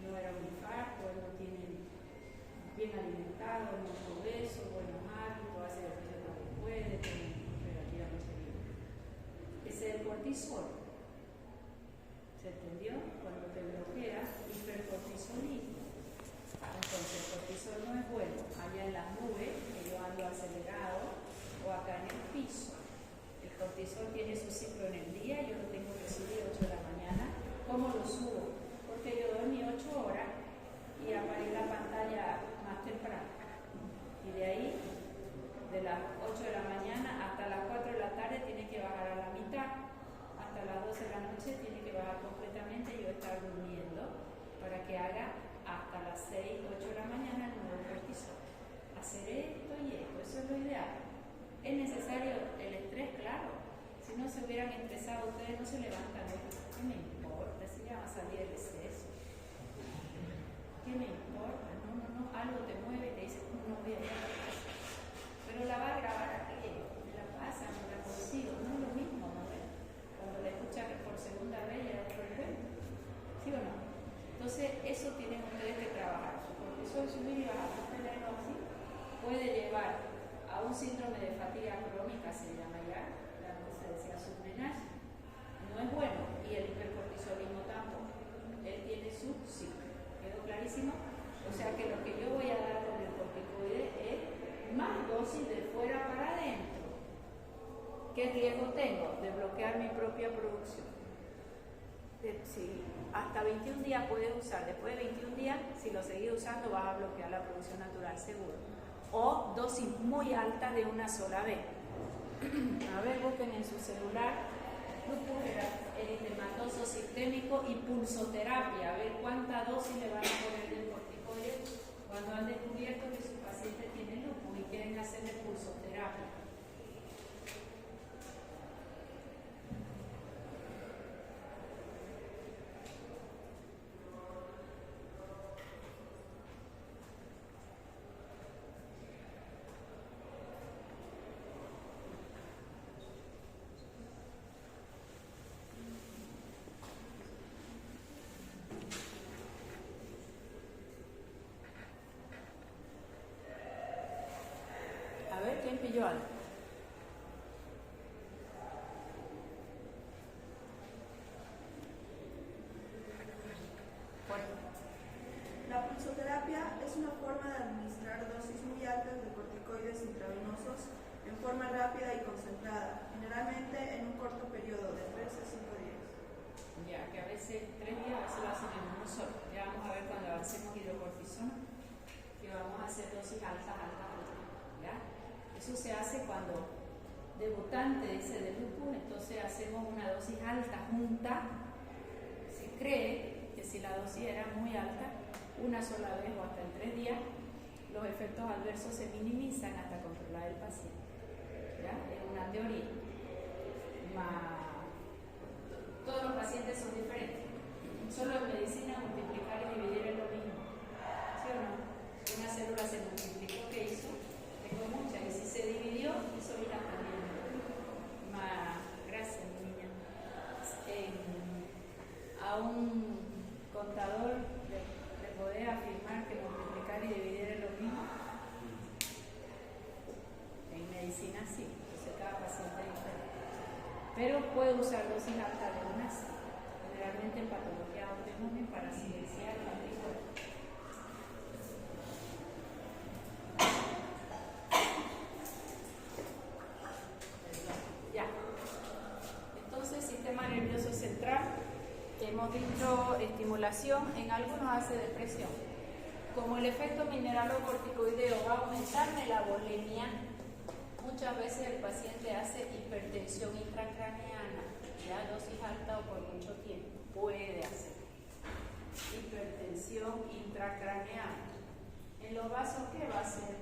no era un infarto, no tiene bien alimentado, no es obeso, buenos hábitos, hace ejercicio cuando puede, tiene relativamente bien. Ese es el cortisol. ¿Se entendió? Cuando te bloqueas, hipercortisolismo. Entonces, el cortisol no es bueno allá en las nubes, que yo ando acelerado, o acá en el piso. El cortisol tiene su ciclo en el día, yo lo tengo que subir a 8 de la mañana. ¿Cómo lo subo? Porque yo dormí 8 horas y apagué la pantalla más temprano. Y de ahí, de las 8 de la mañana hasta las 4 de la tarde, tiene que bajar a la mitad. Hasta las 12 de la noche tiene que bajar completamente y yo estar durmiendo para que haga hasta las 6, 8 de la mañana el nuevo cortisol. Hacer esto y esto, eso es lo ideal. Es necesario el estrés, claro. Si no se hubieran estresado ustedes no se levantan. ¿Qué me importa si ya va a salir el exceso? ¿Qué me importa? No, algo te mueve y te dice, no voy a ir a la casa. Pero la va a grabar aquí, me la pasa, me la consigo, no es lo mismo, ¿no? Cuando la escucha por segunda vez ya es otro evento. ¿Sí o no? Entonces, eso tienen ustedes que trabajar. Su cortisol subir y bajar, tenerlo así, puede llevar a un síndrome de fatiga crónica, se llama ya, antes se decía surmenage. No es bueno, y el hipercortisolismo tampoco. Él tiene su ciclo. ¿Quedó clarísimo? O sea que lo que yo voy a dar con el corticoide es más dosis de fuera para adentro. ¿Qué riesgo tengo? De bloquear mi propia producción. Si hasta 21 días puedes usar, después de 21 días, si lo seguís usando, vas a bloquear la producción natural seguro. O dosis muy altas de una sola vez. A ver, busquen en su celular lupus eritematoso sistémico y pulsoterapia, a ver cuánta dosis le van a poner del corticoide cuando han descubierto que su paciente tiene lupus y quieren hacerle pulsoterapia. ¿Quién pilló algo? La pulsoterapia es una forma de administrar dosis muy altas de corticoides intravenosos en forma rápida y concentrada, generalmente en un corto periodo de 3 a 5 días. Ya, que a veces 3 días, a veces lo hacen en uno solo. Ya vamos a ver cuando hacemos hidrocortisona, que vamos a hacer dosis altas. ¿Ya? Eso se hace cuando debutante dice de lupus, entonces hacemos una dosis alta junta. Se cree que si la dosis era muy alta, una sola vez o hasta en 3 días, los efectos adversos se minimizan hasta controlar el paciente. ¿Ya? Es una teoría. Todos los pacientes son diferentes. Solo en medicina multiplicar y dividir es lo mismo. ¿Sí o no? Una célula se multiplicó, ¿qué hizo? Tengo muchas, y si se dividió, hizo ir aprendiendo. Gracias, mi niña. A un contador le podés afirmar que multiplicar y dividir es lo mismo. En medicina sí, entonces cada paciente es diferente. Pero puede usar dosis altas de unas, generalmente en patología autoinmune para silenciar el anticuerpo. Ya. Entonces, sistema nervioso central, hemos dicho estimulación, en algunos hace depresión. Como el efecto mineralocorticoideo va a aumentar la volemia, muchas veces el paciente hace hipertensión intracraneana, ya dosis alta o por mucho tiempo, puede hacer hipertensión intracraneana. En los vasos, ¿qué va a hacer?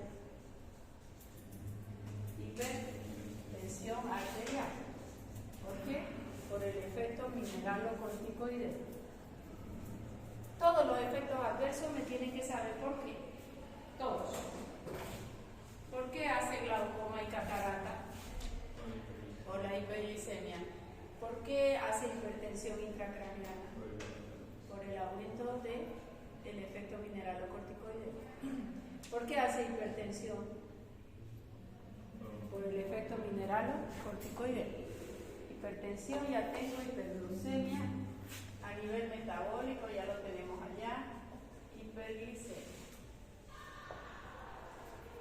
Hipertensión arterial. ¿Por qué? Por el efecto mineralocorticoideo. Todos los efectos adversos me tienen que saber por qué. Todos. ¿Por qué hace glaucoma y catarata? O la hiperglicemia. ¿Por qué hace hipertensión intracraneana? Por el aumento del efecto mineralocorticoideo. ¿Por qué hace hipertensión? Por el efecto mineralocorticoideo. Hipertensión, ya tengo hiperglucemia. A nivel metabólico, ya lo tenemos allá. Hiperglicemia.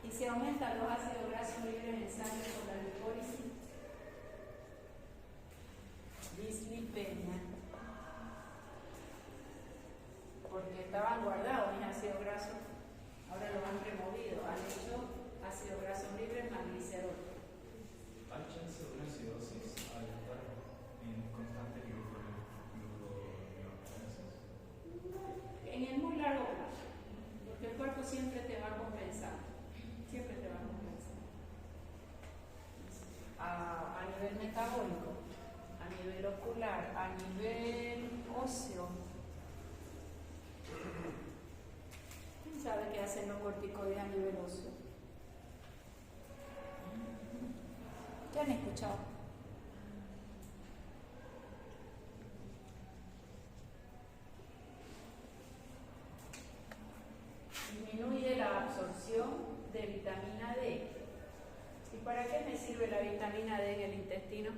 Y se aumentan los ácidos grasos libres en sangre por la lipólisis. Dislipemia. Porque estaban guardados mis ácidos grasos, ahora los han removido, han hecho ácidos grasos libres más glicerol. ¿Hay chance de una acidosis al estar en constante gluconeogenesis? En el muy largo plazo, porque el cuerpo siempre te va a compensar. Siempre te va a compensar. A nivel metabólico, a nivel ocular, a nivel óseo. ¿Quién sabe qué hacen los corticoides a nivel óseo? ¿Qué han escuchado? Disminuye la absorción de vitamina D. ¿Y para qué me sirve la vitamina D en el intestino?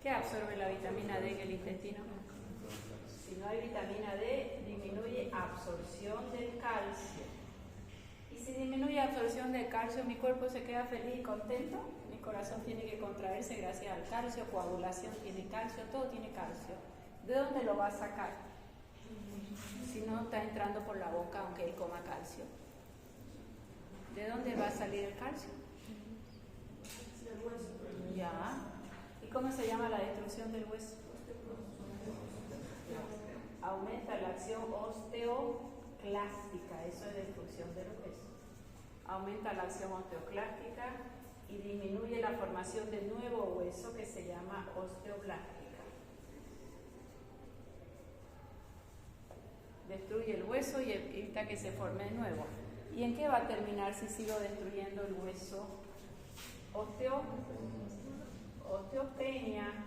¿Qué absorbe la vitamina D en el intestino? Si no hay vitamina D, disminuye absorción del calcio. Y si disminuye absorción del calcio, mi cuerpo se queda feliz y contento. Mi corazón tiene que contraerse gracias al calcio, coagulación tiene calcio, todo tiene calcio. ¿De dónde lo va a sacar? Si no está entrando por la boca, aunque él coma calcio. ¿De dónde va a salir el calcio? Del hueso. Ya. ¿Y cómo se llama la destrucción del hueso? Aumenta la acción osteoclástica, eso es destrucción del hueso. Aumenta la acción osteoclástica y disminuye la formación de nuevo hueso que se llama osteoblástica. Destruye el hueso y evita que se forme de nuevo. ¿Y en qué va a terminar si sigo destruyendo el hueso? Osteopenia.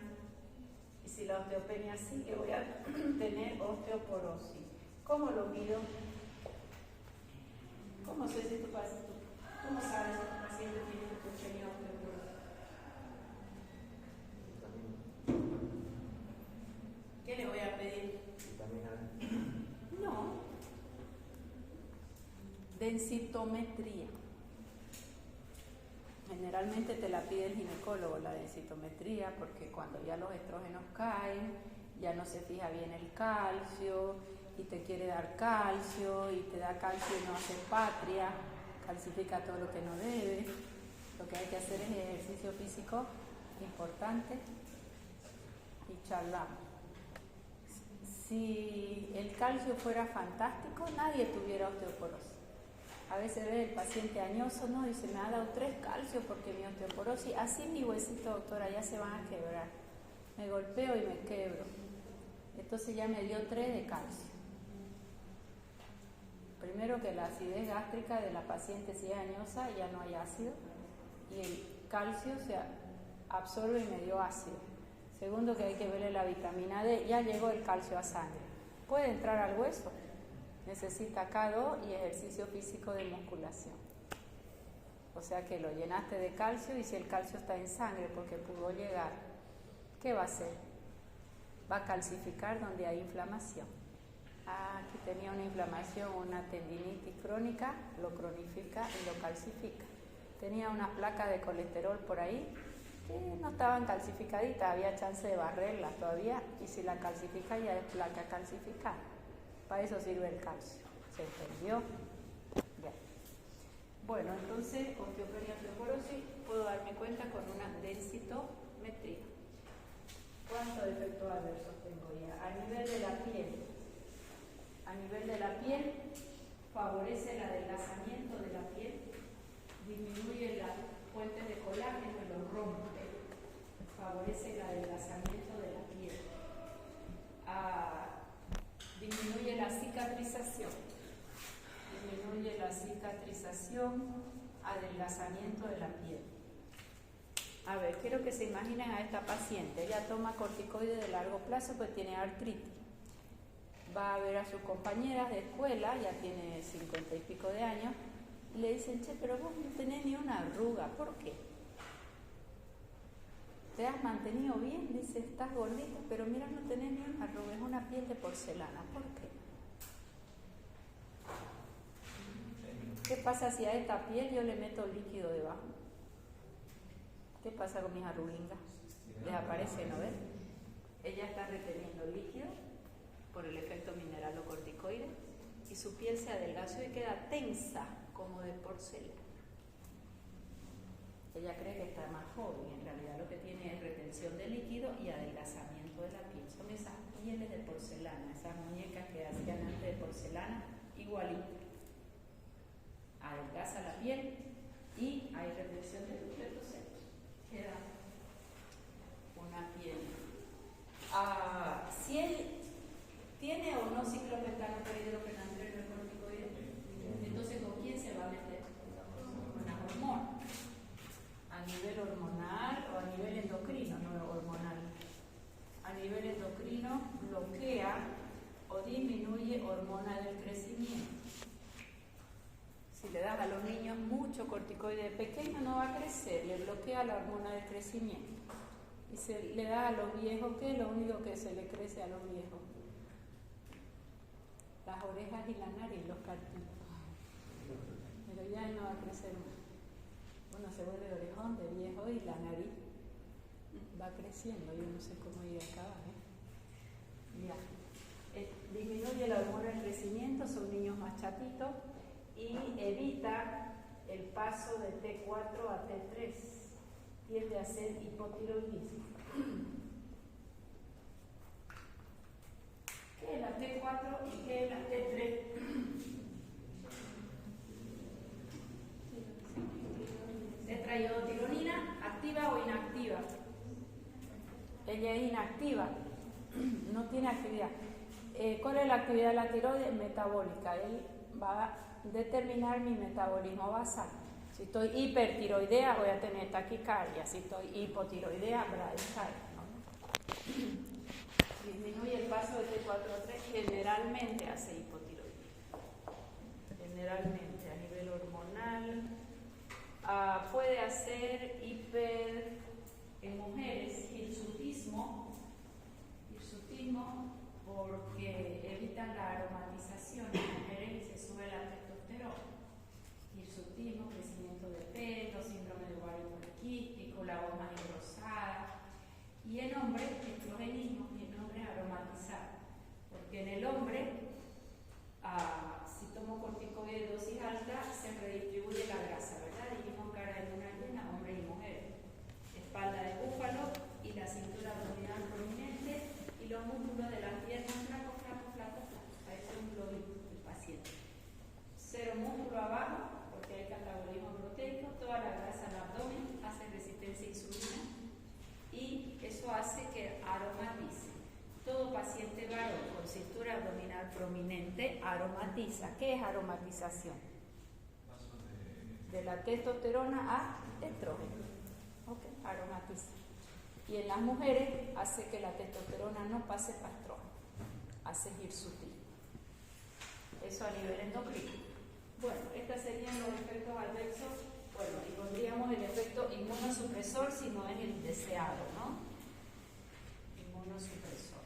Y si la osteopenia sigue, voy a tener osteoporosis. ¿Cómo lo mido? ¿Cómo sé si tu paciente, cómo sabes si tu paciente tiene osteopenia o osteoporosis? ¿Qué le voy a pedir? Vitamina D. No. Densitometría. Generalmente te la pide el ginecólogo, la densitometría, porque cuando ya los estrógenos caen, ya no se fija bien el calcio y te quiere dar calcio y te da calcio y no hace patria, calcifica todo lo que no debe. Lo que hay que hacer es ejercicio físico importante y charlamos. Si el calcio fuera fantástico, nadie tuviera osteoporosis. A veces ve el paciente añoso, ¿no? Dice, me ha dado 3 calcios porque mi osteoporosis, así mi huesito, doctora, ya se van a quebrar. Me golpeo y me quebro. Entonces ya me dio 3 de calcio. Primero que la acidez gástrica de la paciente, si es añosa, ya no hay ácido. Y el calcio se absorbe y me dio ácido. Segundo que hay que verle la vitamina D, ya llegó el calcio a sangre. Puede entrar al hueso. Necesita K2 y ejercicio físico de musculación. O sea que lo llenaste de calcio y si el calcio está en sangre porque pudo llegar, ¿qué va a hacer? Va a calcificar donde hay inflamación. Aquí tenía una inflamación, una tendinitis crónica, lo cronifica y lo calcifica. Tenía una placa de colesterol por ahí que no estaban calcificaditas, había chance de barrerlas todavía y si la calcifica ya es placa calcificada. Para eso sirve el calcio. ¿Se entendió? Ya. Bueno, entonces, osteopenia y osteoporosis, puedo darme cuenta con una densitometría. ¿Cuántos efectos adversos tengo ya? A nivel de la piel. A nivel de la piel, favorece el adelgazamiento de la piel, disminuye las fuentes de colágeno y los rompe, favorece el adelgazamiento de la piel. Disminuye la cicatrización, adelgazamiento de la piel. A ver, quiero que se imaginen a esta paciente, ella toma corticoides de largo plazo pues tiene artritis. Va a ver a sus compañeras de escuela, ya tiene 50 y pico de años, y le dicen, che, pero vos no tenés ni una arruga, ¿por qué? ¿Te has mantenido bien? Dice, estás gordita, pero mira, no tenés ni una arruga, es una piel de porcelana. ¿Por qué? ¿Qué pasa si a esta piel yo le meto líquido debajo? ¿Qué pasa con mis arruguingas? Desaparece, ¿no ves? Ella está reteniendo líquido por el efecto mineralocorticoide y su piel se adelgazó y queda tensa como de porcelana. Ella cree que está más joven, en realidad lo que tiene es retención de líquido y adelgazamiento de la piel. Son esas pieles de porcelana, esas muñecas que hacían antes de porcelana, igualito. Adelgaza la piel y hay retención de sujetos secos. Queda una piel. Si él tiene o no ciclometano perhidrogenantreno corticoide, entonces ¿con quién se va a meter? Con la hormona. A nivel hormonal o a nivel endocrino, no hormonal. A nivel endocrino bloquea o disminuye hormona del crecimiento. Si le das a los niños mucho corticoide de pequeño no va a crecer, le bloquea la hormona del crecimiento. Y se le da a los viejos, ¿qué es lo único que se le crece a los viejos? Las orejas y la nariz, los cartitos. Pero ya no va a crecer más. Uno se vuelve orejón de viejo y la nariz va creciendo, yo no sé cómo ir a acabar, Ya. Disminuye la hormona del crecimiento, son niños más chatitos y evita el paso de T4 a T3, tiende a ser hipotiroidismo. ¿Qué es la T4 y qué es la T3? Tetraiodtironina, ¿activa o inactiva? Ella es inactiva, no tiene actividad. ¿Cuál es la actividad de la tiroides? Metabólica. Él va a determinar mi metabolismo basal. Si estoy hipertiroidea voy a tener taquicardia, si estoy hipotiroidea bradicardia, ¿no? Disminuye el paso de T4 a 3, generalmente hace hipotiroidismo. Generalmente a nivel hormonal. Puede hacer en mujeres hirsutismo porque evitan la aromatización en mujeres y se sube la testosterona. Y en hombre, estrogenismo, y en hombre aromatizar. Porque en el hombre, si tomo corticoide de dosis alta, se redistribuye la grasa, ¿verdad? Dijimos cara de luna llena, hombres y mujeres. Espalda de búfalo y la cintura abdominal prominente y los músculos de las piernas flacos. Parece un globito el paciente. Cero músculo abajo, porque hay catabolismo proteico, toda la grasa en el abdomen hace resistencia a insulina y eso hace que aromatice. Todo paciente varón con cintura abdominal prominente aromatiza. ¿Qué es aromatización? Paso De la testosterona a estrógeno. Ok, aromatiza. Y en las mujeres hace que la testosterona no pase para estrógeno, hace ir sutil. Eso a nivel endocrino. Bueno, estos serían los efectos adversos. Bueno, y pondríamos el efecto inmunosupresor si no es el deseado, ¿no? Inmunosupresor.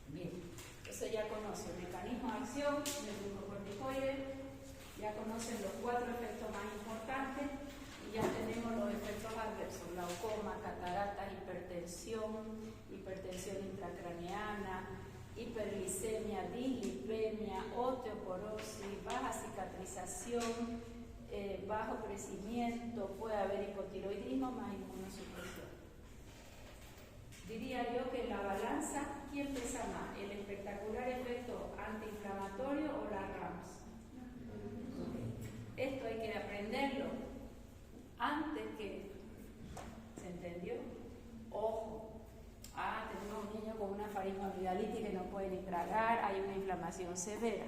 Bien, entonces ya conocen el mecanismo de acción del glucocorticoide, ya conocen los 4 efectos más importantes y ya tenemos los efectos adversos: glaucoma, cataratas, hipertensión intracraneana, hiperglicemia, dislipemia, osteoporosis, baja cicatrización, bajo crecimiento, puede haber hipotiroidismo más inmunosupresión. Diría yo que en la balanza, ¿quién pesa más? ¿El espectacular efecto antiinflamatorio o las RAMS? Esto hay que aprenderlo antes que... ¿Se entendió? Ojo. Tenemos un niño con una faringoamigdalitis que no puede ni tragar, hay una inflamación severa.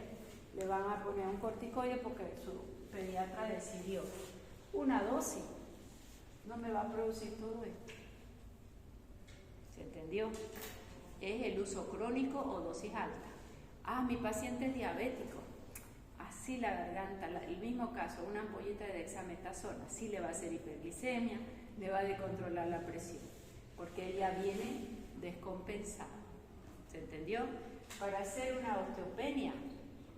Le van a poner un corticoide porque su pediatra decidió. Una dosis no me va a producir todo esto. ¿Se entendió? Es el uso crónico o dosis alta. Mi paciente es diabético. Así la garganta, el mismo caso, una ampolleta de dexametasona, sí le va a hacer hiperglicemia, le va a descontrolar la presión, porque ella viene descompensada. ¿Se entendió? Para hacer una osteopenia,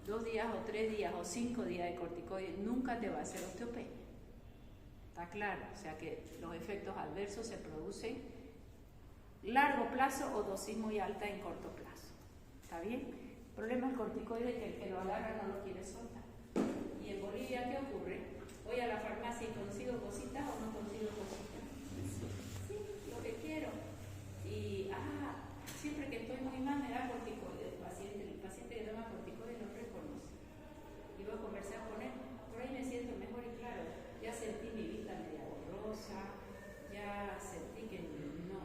2 días o 3 días o 5 días de corticoides nunca te va a hacer osteopenia. ¿Está claro? O sea que los efectos adversos se producen largo plazo o dosis muy alta en corto plazo. ¿Está bien? El problema del corticoide es que el que lo agarra no lo quiere soltar. ¿Y en Bolivia qué ocurre? Voy a la farmacia y consigo cositas o no consigo cositas. Sí, lo que quiero. Y siempre que estoy muy mal me da corticoide. El paciente que toma corticoide no reconoce. Y voy a conversar con él. Por ahí me siento mejor y claro, ya sentí mi vista media borrosa, ya sentí que no,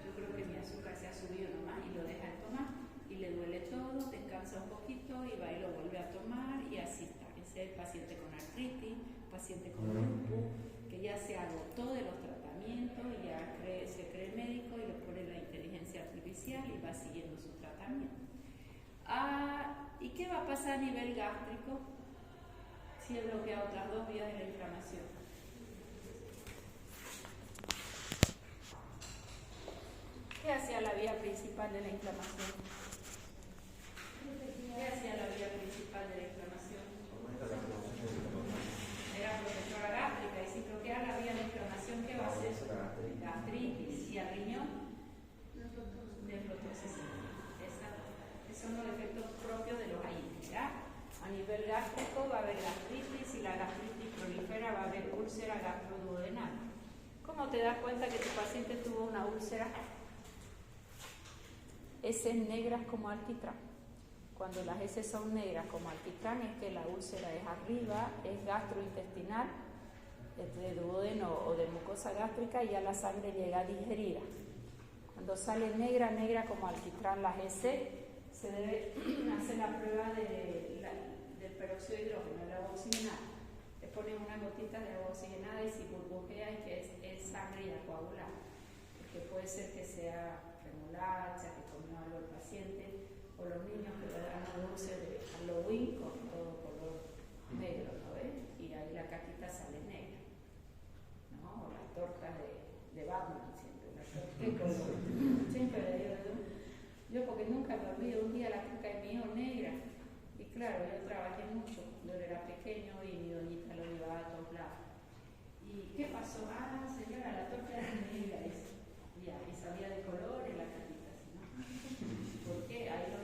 yo creo que mi azúcar se ha subido nomás y lo deja de tomar y le duele todo, descansa un poquito y va y lo vuelve a tomar y así está. Ese es el paciente con artritis, paciente con lupus, que ya se agotó de los tratamientos y ya se cree médico y le pone la inteligencia artificial y va siguiendo su tratamiento. ¿Y qué va a pasar a nivel gástrico si he bloqueado otras 2 vías de la inflamación? ¿Qué hacía la vía principal de la inflamación? ¿Qué hacía la vía principal de la inflamación? Era protectora gástrica, y si bloquea la vía de inflamación, ¿qué va a hacer? Gastritis. ¿Y al riñón? Nefrotoxicina. Esos son los efectos propios de los AINES, ¿ya? A nivel gástrico va a haber gastritis, y la gastritis prolifera va a haber úlcera gastroduodenal. ¿Cómo te das cuenta que tu paciente tuvo una úlcera? Heces negras como alquitrán. Cuando las heces son negras como alquitrán es que la úlcera es arriba, es gastrointestinal, de duodeno o de mucosa gástrica, y ya la sangre llega digerida. Cuando sale negra como alquitrán las heces, se debe hacer la prueba del peróxido de hidrógeno, el agua oxigenada. Le ponen unas gotitas de agua oxigenada y si burbujea es que es sangre ya coagulada, porque puede ser que sea remolacha, que comió algo el paciente, o los niños que le dan dulce de Halloween con todo color negro, ¿no ves? Y ahí la cajita sale negra, ¿no? O las tortas de Batman, siempre, las tortas de color. Siempre le digo yo porque nunca me olvido un día la caja de mi hijo negra. Y claro, yo trabajé mucho cuando él era pequeño y mi doñita lo llevaba a todos lados. ¿Y qué pasó? Señora, la torta era negra. Ya, sabía de colores la cajita, ¿no? ¿Por qué? Ahí lo